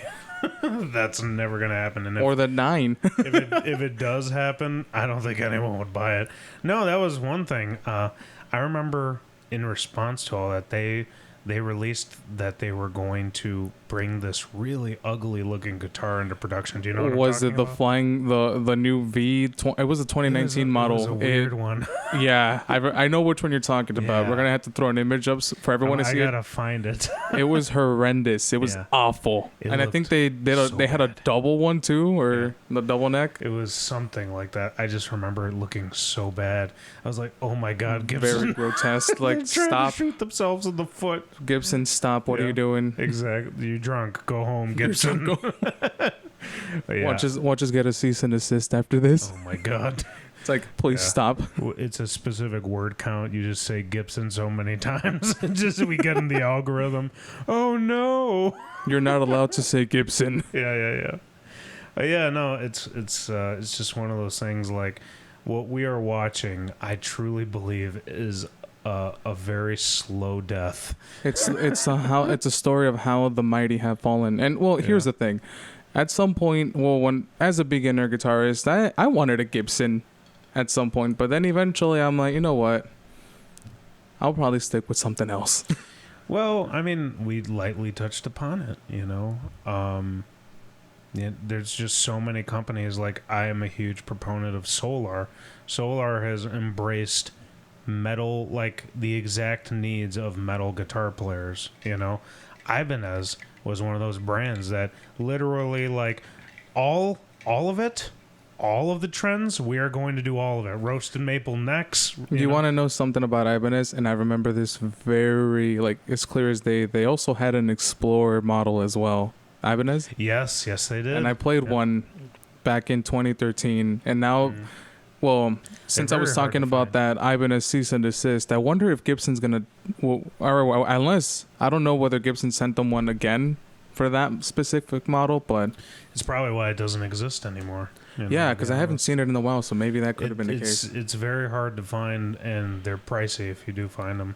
That's never gonna happen. And or the 9. if it does happen, I don't think anyone would buy it. No, that was one thing. I remember in response to all that, they released that they were going to bring this really ugly looking guitar into production. Do you know what Was I'm it the about? flying the new V? It was a 2019 model. It was a weird one. Yeah, I know which one you're talking about. Yeah. We're gonna have to throw an image up for everyone to see I gotta find it. it. It was horrendous. It was Yeah. awful, It and I think they so had a bad. double one too, or the double neck. It was something like that. I just remember it looking so bad. I was like, "Oh my god, Gibson!" Very grotesque. They're Like, trying stop, to shoot themselves in the foot. Gibson, stop. What are Yeah. you doing? Exactly. You're drunk. Go home, Gibson. But yeah. Watch us get a cease and desist after this. Oh my god. It's like, please Yeah. stop. It's a specific word count. You just say Gibson so many times. Just we get in the algorithm. Oh no. You're not allowed to say Gibson. Yeah. Yeah, no, it's just one of those things. Like what we are watching, I truly believe is a very slow death. It's a story of how the mighty have fallen. And well, here's Yeah. the thing. At some point, when as a beginner guitarist, I wanted a Gibson at some point, but then eventually I'm like, you know what? I'll probably stick with something else. Well, I mean, we lightly touched upon it, you know. Yeah, there's just so many companies. Like, I am a huge proponent of Solar. Solar has embraced metal, like the exact needs of metal guitar players, you know. Ibanez was one of those brands that literally, like, all of it, all of the trends, we are going to do all of it. Roasted maple necks. You want to know something about Ibanez? And I remember this very, like, as clear as day. They also had an Explorer model as well. Ibanez? Yes, they did. And I played one back in 2013. And now, well, since I very was hard talking to about find. that Ibanez cease and desist, I wonder if Gibson's going to, or unless, I don't know whether Gibson sent them one again for that specific model, but It's probably why it doesn't exist anymore. You know, yeah, because I yeah. haven't seen it in a while, so maybe that could have been the It's case. it's very hard to find, and they're pricey if you do find them.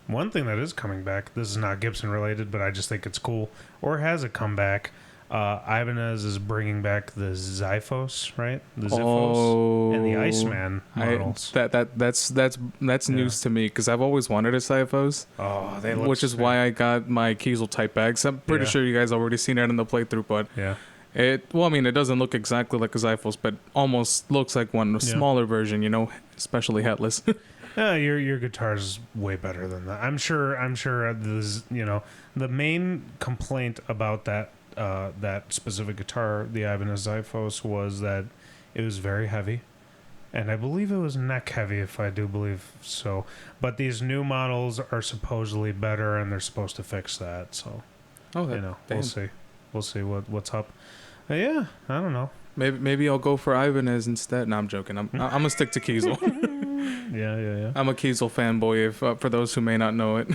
One thing that is coming back, this is not Gibson related, but I just think it's cool, or has a comeback. Ibanez is bringing back the Xiphos, right? The Xiphos and the Iceman models. That's news to me because I've always wanted a Xiphos, Oh, they look which is why I got my Kiesel type bags. I'm pretty Yeah. sure you guys already seen it in the playthrough, but Yeah. it doesn't look exactly like a Xiphos, but almost looks like one, a smaller version, you know, especially headless. Yeah, your guitar's way better than that. I'm sure this, you know, the main complaint about that specific guitar, the Ibanez Xiphos, was that it was very heavy. And I believe it was neck heavy, if I do believe so. But these new models are supposedly better, and they're supposed to fix that. So, Oh, you know, damn. we'll see what's up. Yeah, I don't know. Maybe I'll go for Ibanez instead. No, I'm joking. I'm gonna stick to Kiesel. Yeah. I'm a Kiesel fanboy. If for those who may not know it.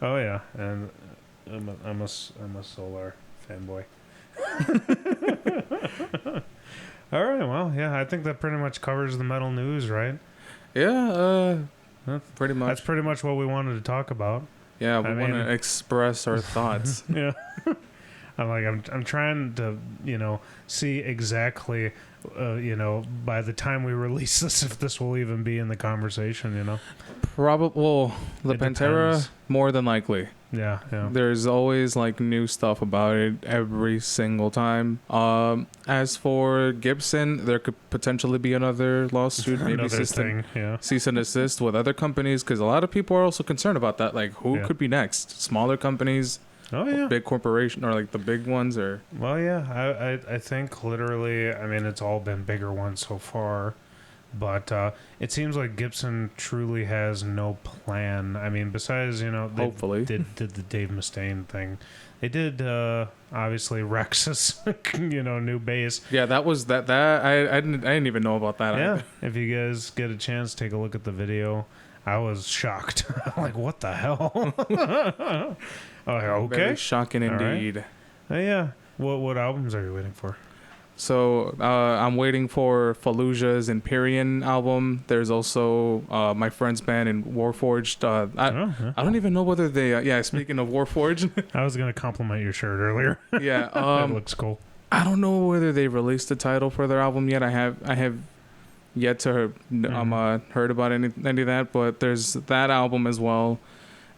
Oh yeah, and I'm a Solar fanboy. All right, well, yeah, I think that pretty much covers the metal news, right? Yeah, pretty much. That's pretty much what we wanted to talk about. Yeah, we I want mean- to express our thoughts. Yeah. I'm trying to, you know, see exactly, you know, by the time we release this, if this will even be in the conversation, you know. Probably, well, the It Pantera, depends. more than likely. Yeah. There's always like new stuff about it every single time. As for Gibson, there could potentially be another lawsuit, maybe Another system thing, yeah. cease and desist with other companies, because a lot of people are also concerned about that. Like, who Yeah. could be next? Smaller companies, Oh yeah. big corporation, or like the big ones, or Well, yeah, I think literally, I mean, it's all been bigger ones so far, but it seems like Gibson truly has no plan. I mean, besides, you know, they hopefully. did the Dave Mustaine thing. They did, obviously, Rex's, you know, new bass. Yeah, that was that. I didn't even know about that. Yeah, if you guys get a chance, take a look at the video. I was shocked. Like, what the hell? Oh, okay. Very shocking All right. indeed. Yeah. What albums are you waiting for? So I'm waiting for Fallujah's Empyrean album. There's also my friend's band in Warforged. I don't even know whether they. Yeah, speaking of Warforged. I was gonna compliment your shirt earlier. Yeah, That looks cool. I don't know whether they released the title for their album yet. I have yet to heard about any of that, but there's that album as well.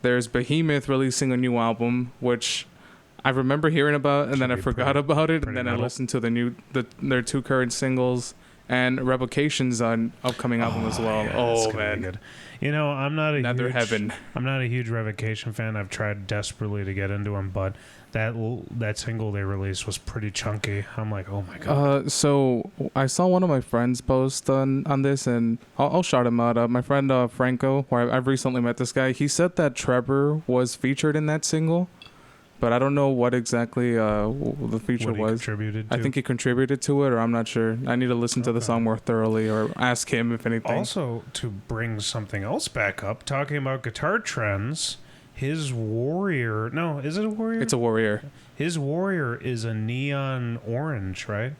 There's Behemoth releasing a new album, which I remember hearing about, and then I forgot about it, and then I listened to their 2 current singles and Revocation's on upcoming album as well. Yeah, oh man, good. You know, I'm not a huge Revocation fan. I've tried desperately to get into them, but that single they released was pretty chunky. I'm like, oh my god. So I saw one of my friends post on this, and I'll shout him out. My friend Franco, where I've recently met this guy, he said that Trevor was featured in that single, but I don't know what exactly the feature was. I think he contributed to it, or I'm not sure. I need to listen to the song more thoroughly, or ask him if anything. Also, to bring something else back up, talking about guitar trends. His Warrior... No, is it a Warrior? It's a Warrior. His Warrior is a neon orange, right?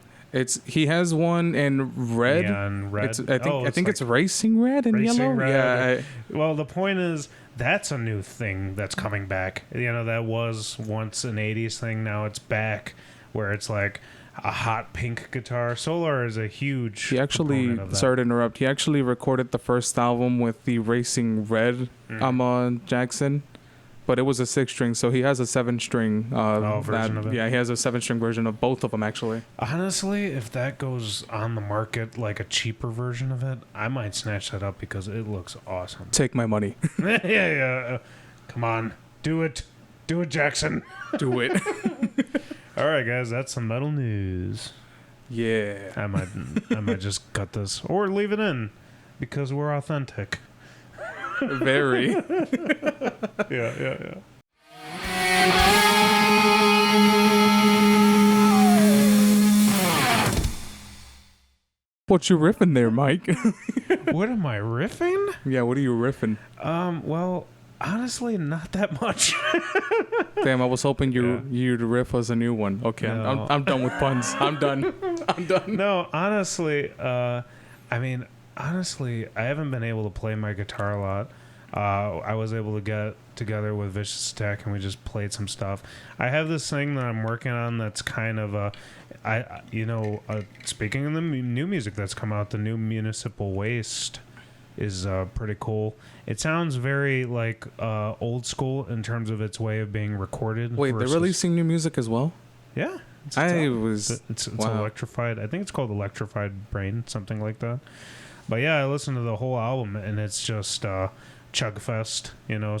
He has one in red. Neon red. I think it's racing red and yellow. Red. Yeah. Well, the point is, that's a new thing that's coming back. You know, that was once an 80s thing. Now it's back, where it's like a hot pink guitar. Solar is a huge... He actually... Sorry to interrupt. He actually recorded the first album with the racing red Jackson. But it was a 6-string, so he has a 7-string version of it. Yeah, he has a 7-string version of both of them, actually. Honestly, if that goes on the market, like a cheaper version of it, I might snatch that up because it looks awesome. Take my money. yeah. Come on. Do it. Do it, Jackson. Do it. All right, guys, that's some metal news. Yeah. I might just cut this or leave it in because we're authentic. Very. Yeah. What you riffing there, Mike? What am I riffing? Yeah, what are you riffing? Well, honestly, not that much. Damn, I was hoping you'd riff us a new one. Okay, no. I'm done with puns. I'm done. No, honestly, Honestly, I haven't been able to play my guitar a lot. I was able to get together with Vicious Attack and we just played some stuff. I have this thing that I'm working on that's kind of speaking of the new music that's come out, the new Municipal Waste is pretty cool. It sounds very like old school in terms of its way of being recorded. Wait, they're releasing new music as well? Yeah. It's electrified. I think it's called Electrified Brain, something like that. But yeah, I listened to the whole album, and it's just Chugfest,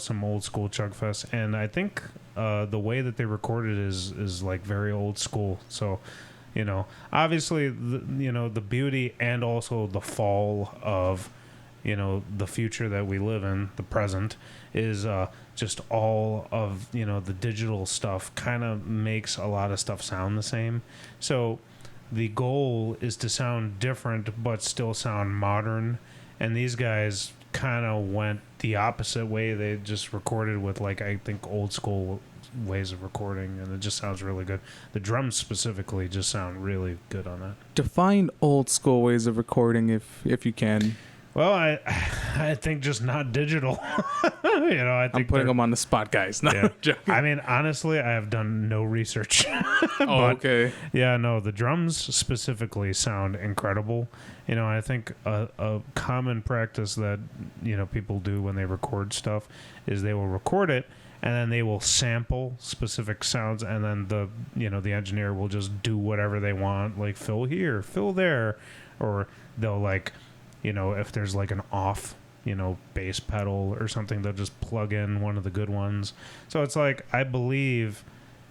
some old school Chugfest. And I think the way that they recorded is like very old school. So, obviously, the beauty and also the fall of, the future that we live in, the present, is just all of, the digital stuff kind of makes a lot of stuff sound the same. So the goal is to sound different but still sound modern, and these guys kind of went the opposite way. They just recorded with I think old school ways of recording, and it just sounds really good. The drums specifically just sound really good on that. Define old school ways of recording if you can. Well, I think just not digital. I think I'm putting them on the spot, guys. No, yeah. I mean, honestly, I have done no research. Okay. Yeah, no, the drums specifically sound incredible. I think a common practice that, people do when they record stuff is they will record it and then they will sample specific sounds, and then the engineer will just do whatever they want, like fill here, fill there, or they'll if there's an off, bass pedal or something, they'll just plug in one of the good ones. So it's I believe,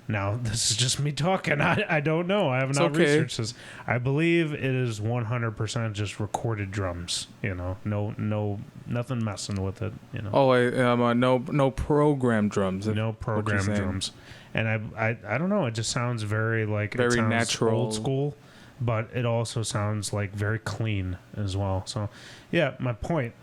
now this is just me talking, I don't know, I have not researched this. I believe it is 100% just recorded drums, no nothing messing with it, no program drums. No program drums. And I don't know, it just sounds very very natural, old school. But it also sounds very clean as well. So, yeah, my point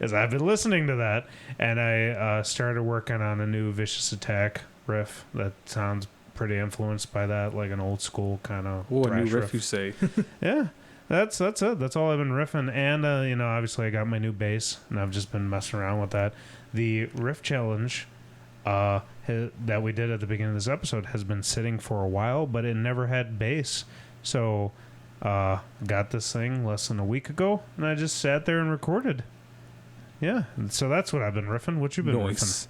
is I've been listening to that, and I started working on a new Vicious Attack riff that sounds pretty influenced by that, like an old school kind of. Oh, a new riff, you say? Yeah, that's it. That's all I've been riffing, and obviously I got my new bass, and I've just been messing around with that. The riff challenge that we did at the beginning of this episode has been sitting for a while, but it never had bass. So got this thing less than a week ago, and I just sat there and recorded. Yeah, so that's what I've been riffing. What you been riffing?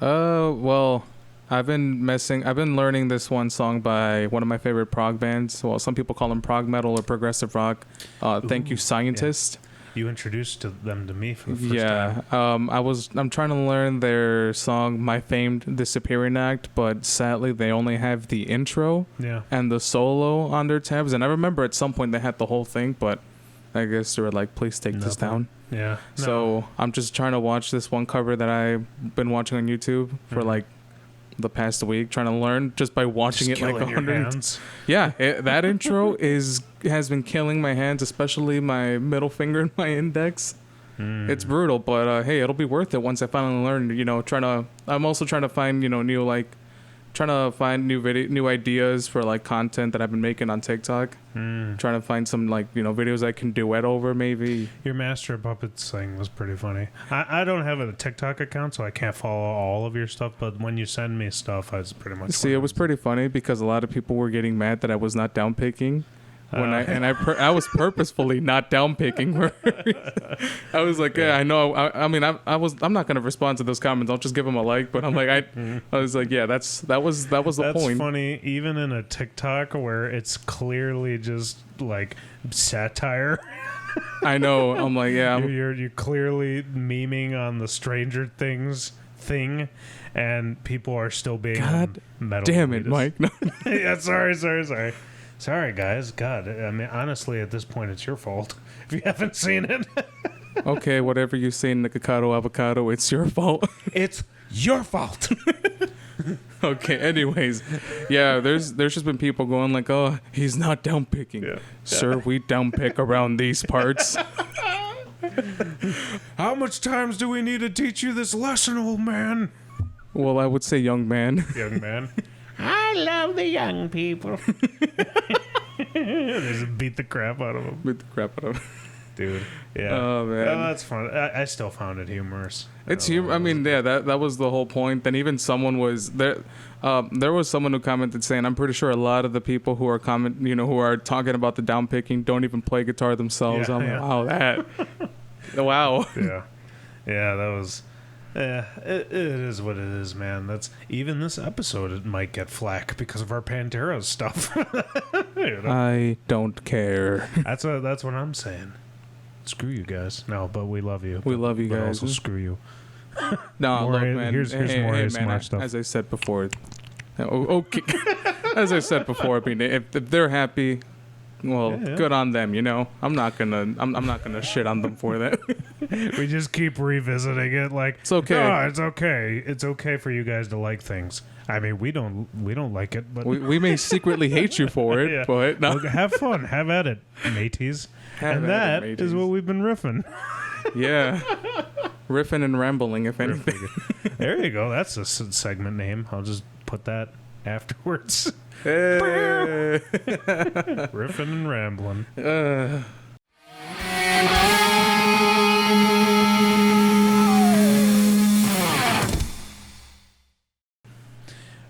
Well, I've been learning this one song by one of my favorite prog bands. Well, some people call them prog metal or progressive rock. Thank You, Scientist. Yeah. You introduced them to me for the first time. I'm trying to learn their song My Famed Disappearing Act, but sadly they only have the intro and the solo on their tabs, and I remember at some point they had the whole thing, but I guess they were like, please take this down. Yeah. So I'm just trying to watch this one cover that I've been watching on YouTube for like the past week, trying to learn just by watching it like 100. Yeah, that intro has been killing my hands, especially my middle finger and my index. It's brutal, but hey, it'll be worth it once I finally learn. I'm also trying to find new ideas for like content that I've been making on TikTok. Trying to find some videos I can duet over maybe. Your Master of Puppets thing was pretty funny. I don't have a TikTok account, so I can't follow all of your stuff, but when you send me stuff, I was pretty much it was pretty funny because a lot of people were getting mad that I was not down picking. I was purposefully not down picking. I was like, yeah, I know. I'm not gonna respond to those comments. I'll just give them a like. But I'm like, I was like, yeah, that was the point. That's funny. Even in a TikTok where it's clearly just like satire. I know. I'm like, yeah. You're clearly memeing on the Stranger Things thing, and people are still being metal. Damn it, Mike. No. Yeah, sorry. Sorry, guys. God, I mean, honestly, at this point, it's your fault if you haven't seen it. Okay, whatever you say, Nikocado Avocado, it's your fault. It's your fault. Okay, anyways. Yeah, there's just been people going like, oh, he's not down picking. Yeah. Sir, we down pick around these parts. How much times do we need to teach you this lesson, old man? Well, I would say young man. Young man. I love the young people. Just beat the crap out of them. Dude. Yeah. Oh, man. Oh, that's fun. I still found it humorous. It's humor. I mean, yeah, that was the whole point. Then even someone was there. There was someone who commented saying, "I'm pretty sure a lot of the people who are who are talking about the down picking don't even play guitar themselves." Yeah, I'm like, wow. Yeah. Yeah, that was. Yeah, it is what it is, man. That's even this episode. It might get flack because of our Pantera stuff. I don't care. That's what I'm saying. Screw you guys. No, but we love you. We love you but guys. Also screw you. No, look, man. Here's more man, stuff. As I said before. Okay. As I said before, I mean, if they're happy, well, good on them. I'm not gonna shit on them for that. We just keep revisiting it. Like it's okay. No, it's okay. It's okay for you guys to like things. I mean, we don't like it, but we may secretly hate you for it. But no. Well, have fun, have at it, mateys. And that is what we've been riffing. Yeah, riffing and rambling, if anything. There you go. That's a segment name. I'll just put that afterwards. Hey. Riffing and rambling.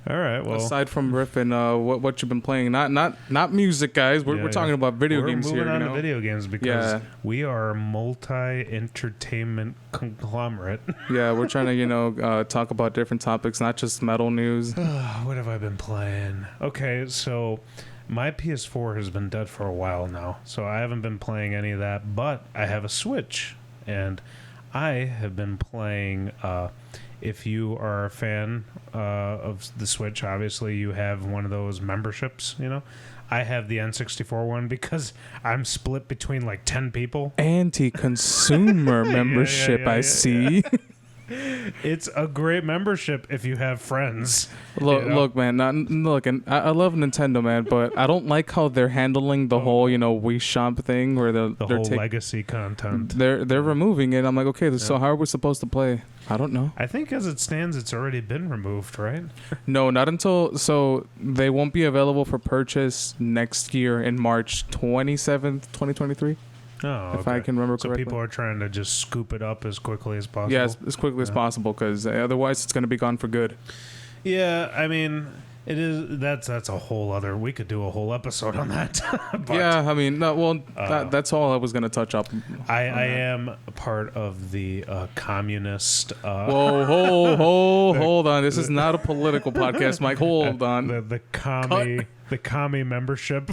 All right. Well, aside from riffing, what you've been playing? Not music, guys. We're talking about video games here. We're moving on to video games because we are a multi-entertainment conglomerate. Yeah, we're trying to talk about different topics, not just metal news. What have I been playing? Okay, so my PS4 has been dead for a while now, so I haven't been playing any of that. But I have a Switch, and I have been playing. If you are a fan of the Switch, obviously you have one of those memberships, I have the N64 one because I'm split between like 10 people. Anti-consumer membership, I see. It's a great membership if you have friends. Look, man. And I love Nintendo, man, but I don't like how they're handling the whole, Wii Shop thing, where they're whole legacy content. They're removing it. I'm like, okay, so how are we supposed to play? I don't know. I think as it stands, it's already been removed, right? No, not until... So they won't be available for purchase next year in March 27th, 2023. Oh, okay. If I can remember correctly. So people are trying to just scoop it up as quickly as possible? Yeah, as quickly as possible, because otherwise it's going to be gone for good. Yeah, I mean... It is that's a whole other. We could do a whole episode on that. But, yeah, I mean, no, well, that's all I was gonna touch up. I am a part of the communist. Whoa, hold on! This is not a political podcast, Mike. Hold on. The commie membership.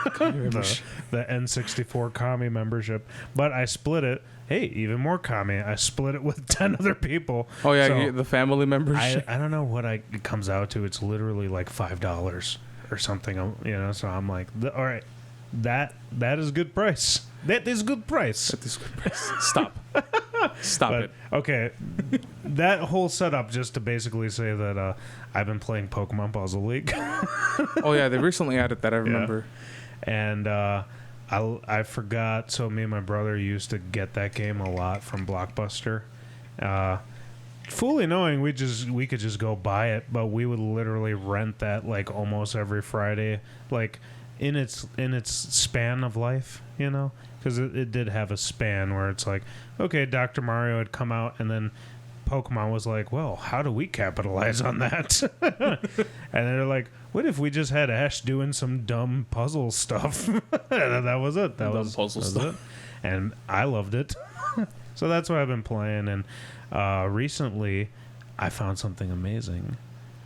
the N64 commie membership, but I split it. Hey, even more commie. I split it with 10 other people. Oh yeah, so the family membership. I don't know what it comes out to. It's literally like $5 or something. You know, so I'm like, all right, that is good price. That is good price. That is good price. Stop. Stop it. Okay, that whole setup just to basically say that I've been playing Pokemon Puzzle League. Oh yeah, they recently added that. I remember. Yeah. And I forgot. So me and my brother used to get that game a lot from Blockbuster. Fully knowing we could just go buy it, but we would literally rent that like almost every Friday, like in its span of life, you know, because it did have a span where it's like, okay, Dr. Mario had come out, and then Pokemon was like, well, how do we capitalize on that? And they're like, what if we just had Ash doing some dumb puzzle stuff? And that was it. That was puzzle stuff. it. And I loved it. So that's what I've been playing. And recently, I found something amazing.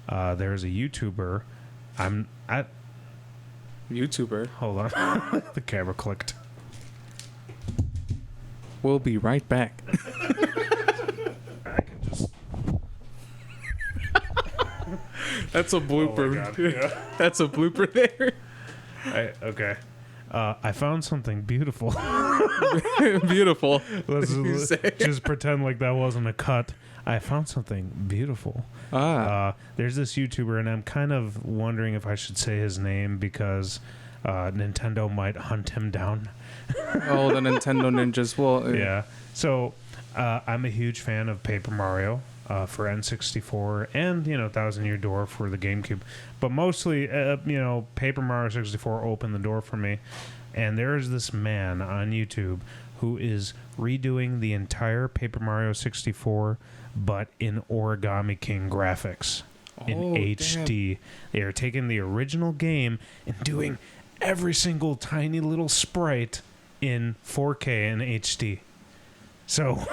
There's a YouTuber. YouTuber? Hold on. The camera clicked. We'll be right back. That's a blooper. Oh yeah. That's a blooper there. Okay. I found something beautiful. Beautiful. Let's just pretend like that wasn't a cut. I found something beautiful. There's this YouTuber, and I'm kind of wondering if I should say his name because Nintendo might hunt him down. Oh, the Nintendo ninjas. Well, yeah. So I'm a huge fan of Paper Mario. For N64 and, Thousand Year Door for the GameCube. But mostly, Paper Mario 64 opened the door for me. And there's this man on YouTube who is redoing the entire Paper Mario 64, but in Origami King graphics in HD. Damn. They are taking the original game and doing every single tiny little sprite in 4K and HD. So...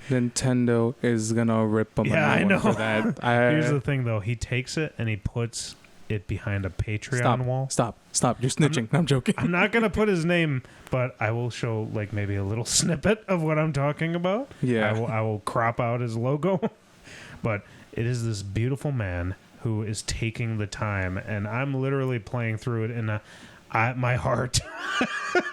Nintendo is gonna rip them. Yeah, I know. For that. Here's the thing, though. He takes it and he puts it behind a Patreon wall. Stop! You're snitching. I'm joking. I'm not gonna put his name, but I will show like maybe a little snippet of what I'm talking about. Yeah. I will crop out his logo, but it is this beautiful man who is taking the time, and I'm literally playing through it, and my heart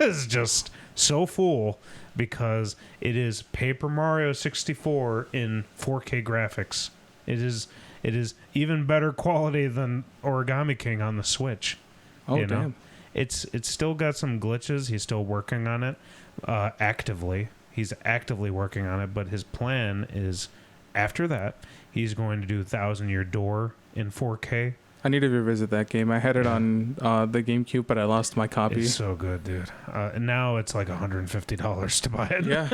is just so full. Because it is Paper Mario 64 in 4K graphics. It is even better quality than Origami King on the Switch. Oh, damn. It's still got some glitches. He's still working on it actively. He's actively working on it, but his plan is after that, he's going to do Thousand Year Door in 4K. I need to revisit that game. I had it on the GameCube, but I lost my copy. It's so good, dude. And now it's like $150 to buy it. Yeah.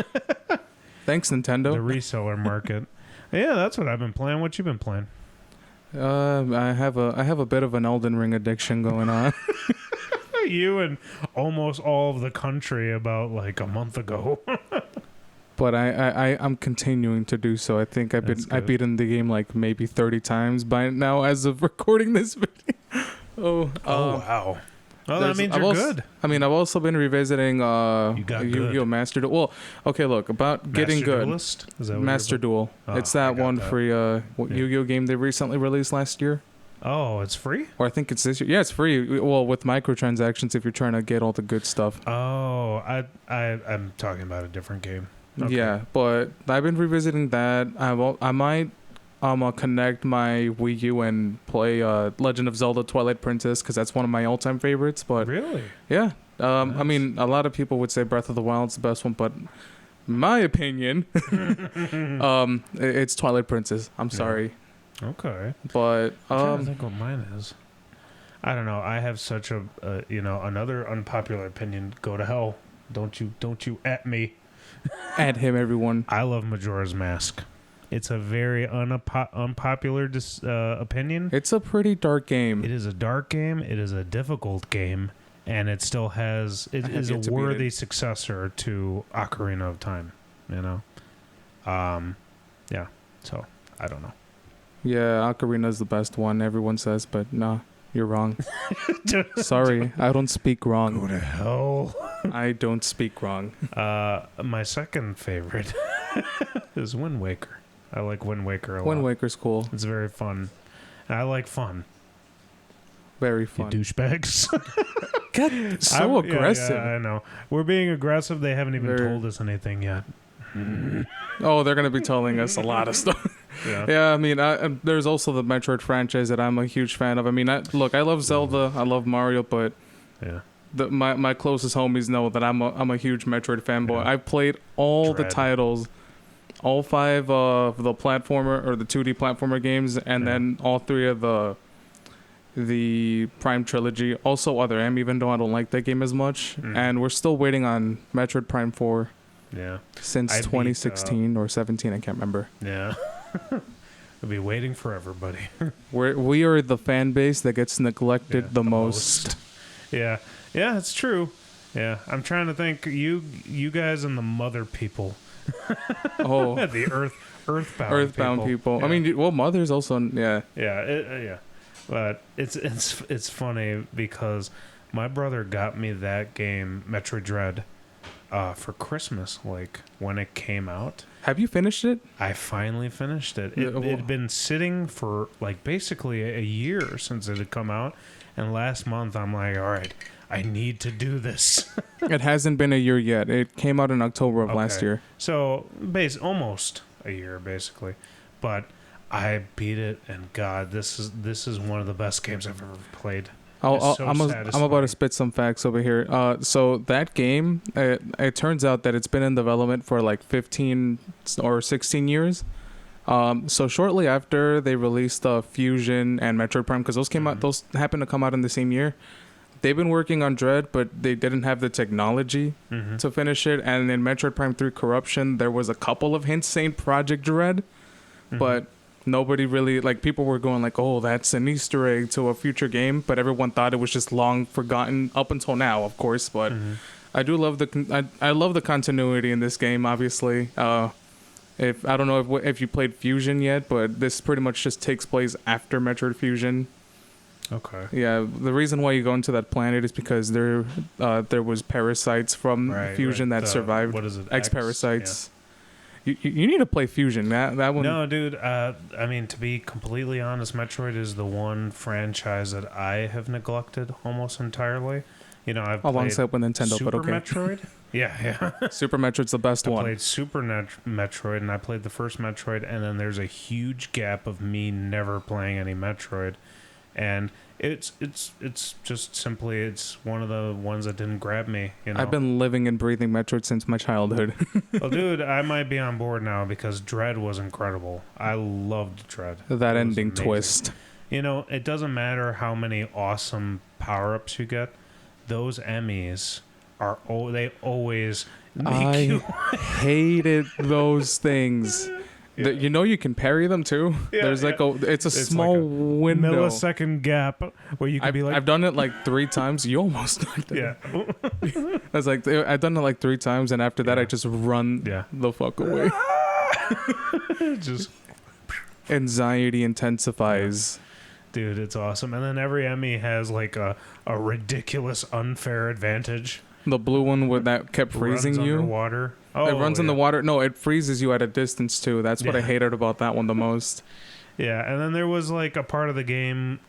Thanks, Nintendo. The reseller market. Yeah, that's what I've been playing. What you been playing? I have a bit of an Elden Ring addiction going on. You and almost all of the country about like a month ago. But I'm continuing to do so. I think I've beaten the game like maybe 30 times by now as of recording this video. Oh wow. Well, that means you're good. I mean, I've also been revisiting Yu-Gi-Oh! Master Duel. Well, okay, look, about getting good. Duelist? Is that what Master Duel. It's that one free Yu-Gi-Oh! Game they recently released last year. Oh, it's free? Or I think it's this year. Yeah, it's free. Well, with microtransactions if you're trying to get all the good stuff. Oh, I'm talking about a different game. Okay. Yeah, but I've been revisiting that. I might connect my Wii U and play Legend of Zelda Twilight Princess because that's one of my all-time favorites. But really, yeah. Nice. I mean, a lot of people would say Breath of the Wild's the best one, but my opinion, it's Twilight Princess. I'm sorry. Okay. But I'm trying to think what mine is. I don't know. I have such a another unpopular opinion. Go to hell. Don't you at me. At him, everyone. I love Majora's Mask. It's a very unpopular opinion. It's a pretty dark game. It is a dark game. It is a difficult game, and it still has. It is a worthy successor to Ocarina of Time. You know. Yeah. So I don't know. Yeah, Ocarina's the best one. Everyone says, but nah, you're wrong. Sorry, I don't speak wrong. Go to hell. I don't speak wrong. My second favorite is Wind Waker. I like Wind Waker a lot. Wind Waker's cool. It's very fun. And I like fun. Very fun. You douchebags. God, so aggressive. Yeah, I know. We're being aggressive. They haven't even told us anything yet. Oh, they're going to be telling us a lot of stuff. Yeah, I mean, there's also the Metroid franchise that I'm a huge fan of. I mean, I love Zelda. I love Mario, but yeah. My closest homies know that I'm a huge Metroid fanboy. Yeah. I've played all the titles, all 5 of the platformer or the 2D platformer games, and then all 3 of the Prime trilogy. Also Other M, even though I don't like that game as much. And we're still waiting on Metroid Prime 4. Yeah. Since 2016 or 17, I can't remember. Yeah. We'll be waiting forever, buddy. We are the fan base that gets neglected the most. Yeah. Yeah, it's true. Yeah. I'm trying to think. You guys and the mother people. Oh. The earthbound people. Yeah. I mean, well, Mother's also, yeah. Yeah. Yeah. But it's funny because my brother got me that game, Metroid Dread, for Christmas, like when it came out. Have you finished it? I finally finished it. It had been sitting for like basically a year since it had come out, and last month I'm like, all right, I need to do this. It hasn't been a year yet. It came out in October of last year. So almost a year basically, but I beat it, and God, this is one of the best games I've ever played. I'm about to spit some facts over here. So that game, it turns out that it's been in development for like 15 or 16 years. So shortly after they released Fusion and Metroid Prime, because those happened to come out in the same year. They've been working on Dread, but they didn't have the technology to finish it. And in Metroid Prime 3 Corruption, there was a couple of hints saying Project Dread, but nobody really, like, people were going like, oh, that's an Easter egg to a future game, but everyone thought it was just long forgotten up until now, of course. But I do love I love the continuity in this game. Obviously, if I don't know if you played Fusion yet, but this pretty much just takes place after Metroid Fusion. Okay. Yeah, the reason why you go into that planet is because there was parasites from Fusion that survived. What is it? X-parasites. Yeah. You need to play Fusion. That one. No, dude. I mean, to be completely honest, Metroid is the one franchise that I have neglected almost entirely. You know, I've alongside with Nintendo, Super but okay. Metroid. Yeah. Super Metroid's the best one. I played Super Metroid, and I played the first Metroid, and then there's a huge gap of me never playing any Metroid, and it's just simply it's one of the ones that didn't grab me. You know? I've been living and breathing Metroid since my childhood. Well, dude, I might be on board now because Dread was incredible. I loved Dread. That ending twist. You know, it doesn't matter how many awesome power-ups you get. Those Emmys they always make you. I hated those things. Yeah. You know you can parry them too. Yeah, There's like it's a small like window, millisecond gap where you can be like. I've done it like 3 times. You almost knocked it. Yeah. I was like, I've done it like 3 times, and after that, I just run the fuck away. Just anxiety intensifies. Dude, it's awesome. And then every Emmy has like a ridiculous unfair advantage. The blue one that kept freezing you. Underwater. Oh, it runs in the water. No, it freezes you at a distance too. That's what I hated about that one the most. Yeah, and then there was like a part of the game.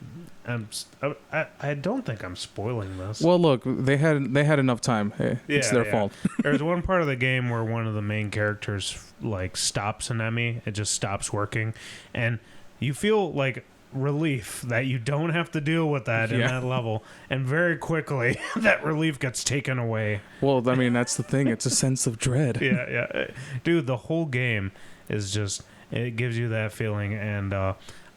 I don't think I'm spoiling this. Well, look, they had enough time. Hey, it's their fault. There's one part of the game where one of the main characters like stops an Emmy. It just stops working, and you feel like relief that you don't have to deal with that in that level, and very quickly that relief gets taken away. Well, I mean, that's the thing. It's a sense of dread. Yeah. Dude, the whole game is just, it gives you that feeling, and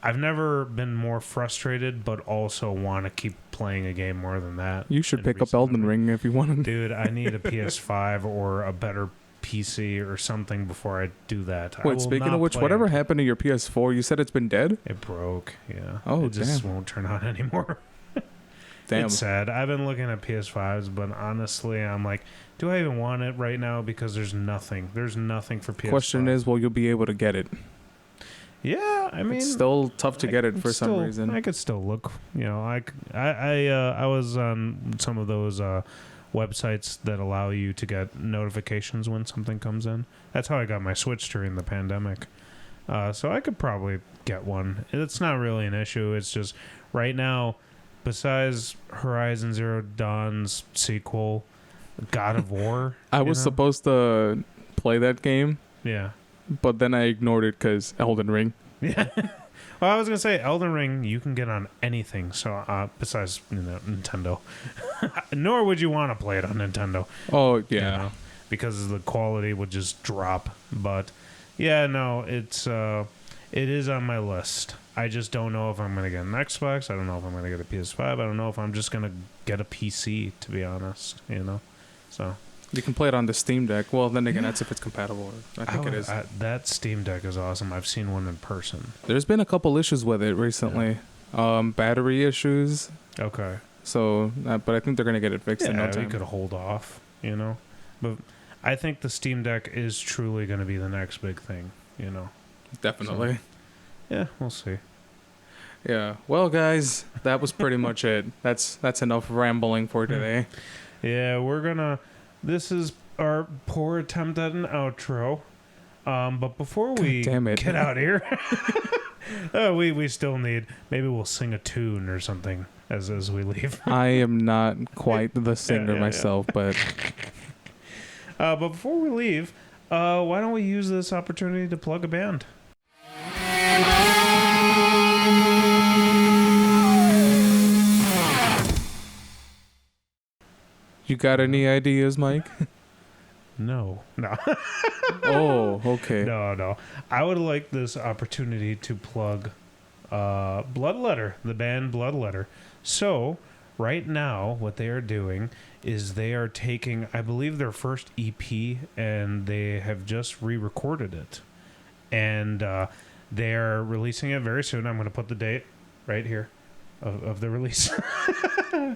I've never been more frustrated, but also want to keep playing a game more than that. You should pick up Elden Ring if you want to. Dude, I need a PS5 or a better PC or something before I do that. Wait, speaking of which, whatever happened to your PS4? You said it's been dead? It broke, yeah. Oh, it just won't turn on anymore. Damn. It's sad. I've been looking at PS5s, but honestly, I'm like, do I even want it right now? Because there's nothing. There's nothing for PS5. Question is, will you be able to get it? Yeah, I mean, it's still tough to get it for some reason. I could still look. I was on some of those websites that allow you to get notifications when something comes in. That's how I got my Switch during the pandemic. So I could probably get one. It's not really an issue. It's just right now, besides Horizon Zero Dawn's sequel, God of War. I was supposed to play that game. Yeah. But then I ignored it because Elden Ring. Yeah. Well, I was going to say, Elden Ring, you can get on anything. So besides Nintendo. Nor would you want to play it on Nintendo. Oh, yeah. Because the quality would just drop. But, yeah, no, it is on my list. I just don't know if I'm going to get an Xbox. I don't know if I'm going to get a PS5. I don't know if I'm just going to get a PC, to be honest. So... You can play it on the Steam Deck. Well, then again, that's if it's compatible. I think it is. That Steam Deck is awesome. I've seen one in person. There's been a couple issues with it recently. Yeah. Battery issues. Okay. So, but I think they're going to get it fixed in no time. We could hold off, But I think the Steam Deck is truly going to be the next big thing, Definitely. So, yeah, we'll see. Yeah. Well, guys, that was pretty much it. That's enough rambling for today. Yeah, this is our poor attempt at an outro. But before we get out of here, we still need, maybe we'll sing a tune or something as we leave. I am not quite the singer myself, but before we leave, why don't we use this opportunity to plug a band? You got any ideas, Mike? No. Oh, okay. No. I would like this opportunity to plug Bloodletter, the band Bloodletter. So, right now, what they are doing is they are taking, I believe, their first EP, and they have just re-recorded it. And they are releasing it very soon. I'm going to put the date right here of the release.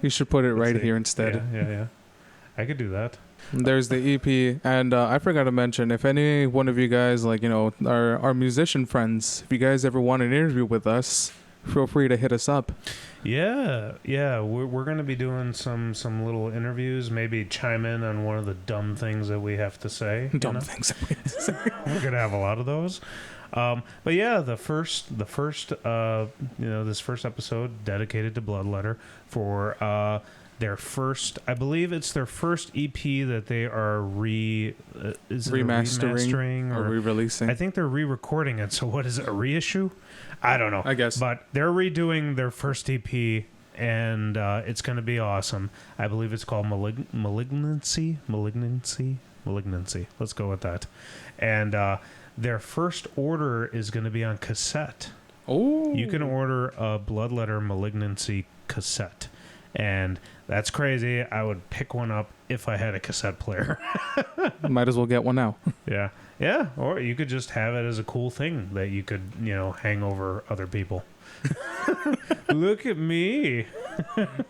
You should put it right here instead. Yeah. I could do that. There's the EP, and I forgot to mention, if any one of you guys, our musician friends, if you guys ever want an interview with us, feel free to hit us up. Yeah, we're going to be doing some little interviews, maybe chime in on one of the dumb things that we have to say. Things that we have to say. We're going to have a lot of those. But yeah, this first episode dedicated to Bloodletter for their first, I believe it's their first EP that they are remastering or re-releasing. I think they're re-recording it. So what is it, a reissue? I don't know. I guess. But they're redoing their first EP, and it's going to be awesome. I believe it's called Malignancy. Let's go with that. And their first order is going to be on cassette. Oh. You can order a Bloodletter Malignancy cassette. And that's crazy. I would pick one up if I had a cassette player. Might as well get one now. Yeah. Or you could just have it as a cool thing that you could, hang over other people. Look at me.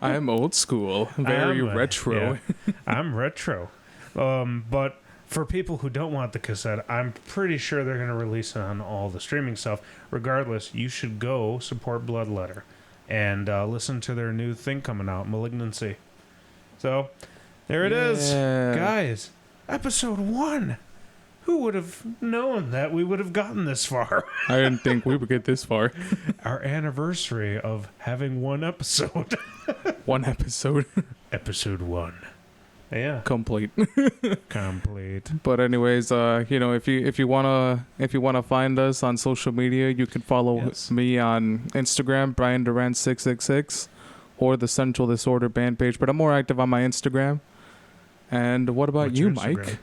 I'm old school. Very retro. Yeah. I'm retro. But for people who don't want the cassette, I'm pretty sure they're going to release it on all the streaming stuff. Regardless, you should go support Bloodletter and listen to their new thing coming out, Malignancy. So, there it is. Guys, episode 1. Who would have known that we would have gotten this far? I didn't think we would get this far. Our anniversary of having one episode. One episode. Episode 1. Yeah. Complete. Complete. But anyways, if you wanna find us on social media, you can follow me on Instagram, Brian Durant 666, or the Central Disorder band page. But I'm more active on my Instagram. And what about What's you, your Mike? Instagram?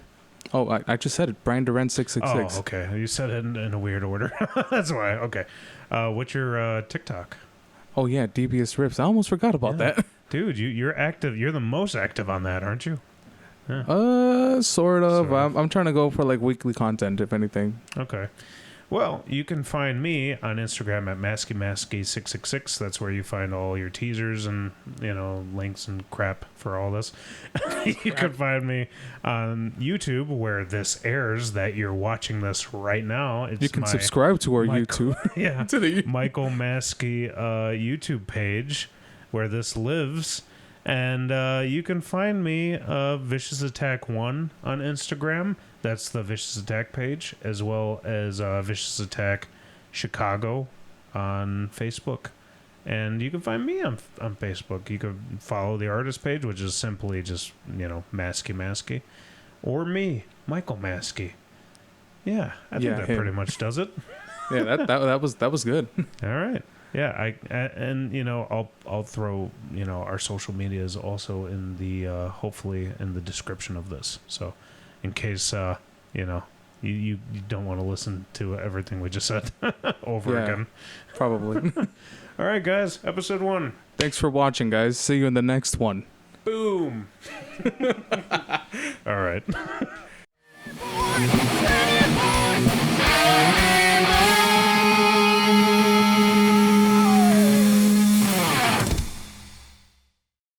Oh, I just said it, Brian Durant 666. Oh, okay. You said it in a weird order. That's why. Okay. What's your TikTok? Oh yeah, Devious Rips. I almost forgot about that. Dude, you're active. You're the most active on that, aren't you? Yeah. Sort of. I'm trying to go for like weekly content, if anything. Okay. Well, you can find me on Instagram at MaskyMasky666. That's where you find all your teasers and, links and crap for all this. You can find me on YouTube where this airs that you're watching this right now. You can subscribe to our YouTube. Yeah. To the Michael Maskey YouTube page where this lives. And you can find me Vicious Attack 1 on Instagram. That's the Vicious Attack page, as well as Vicious Attack Chicago on Facebook. And you can find me on Facebook. You can follow the artist page, which is simply just, Masky. Or me, Michael Maskey. Yeah, I think that pretty much does it. Yeah, that was good. All right. Yeah, I'll throw our social media is also in the hopefully in the description of this. So, in case you don't want to listen to everything we just said over again, probably. All right, guys, episode 1. Thanks for watching, guys. See you in the next one. Boom. All right.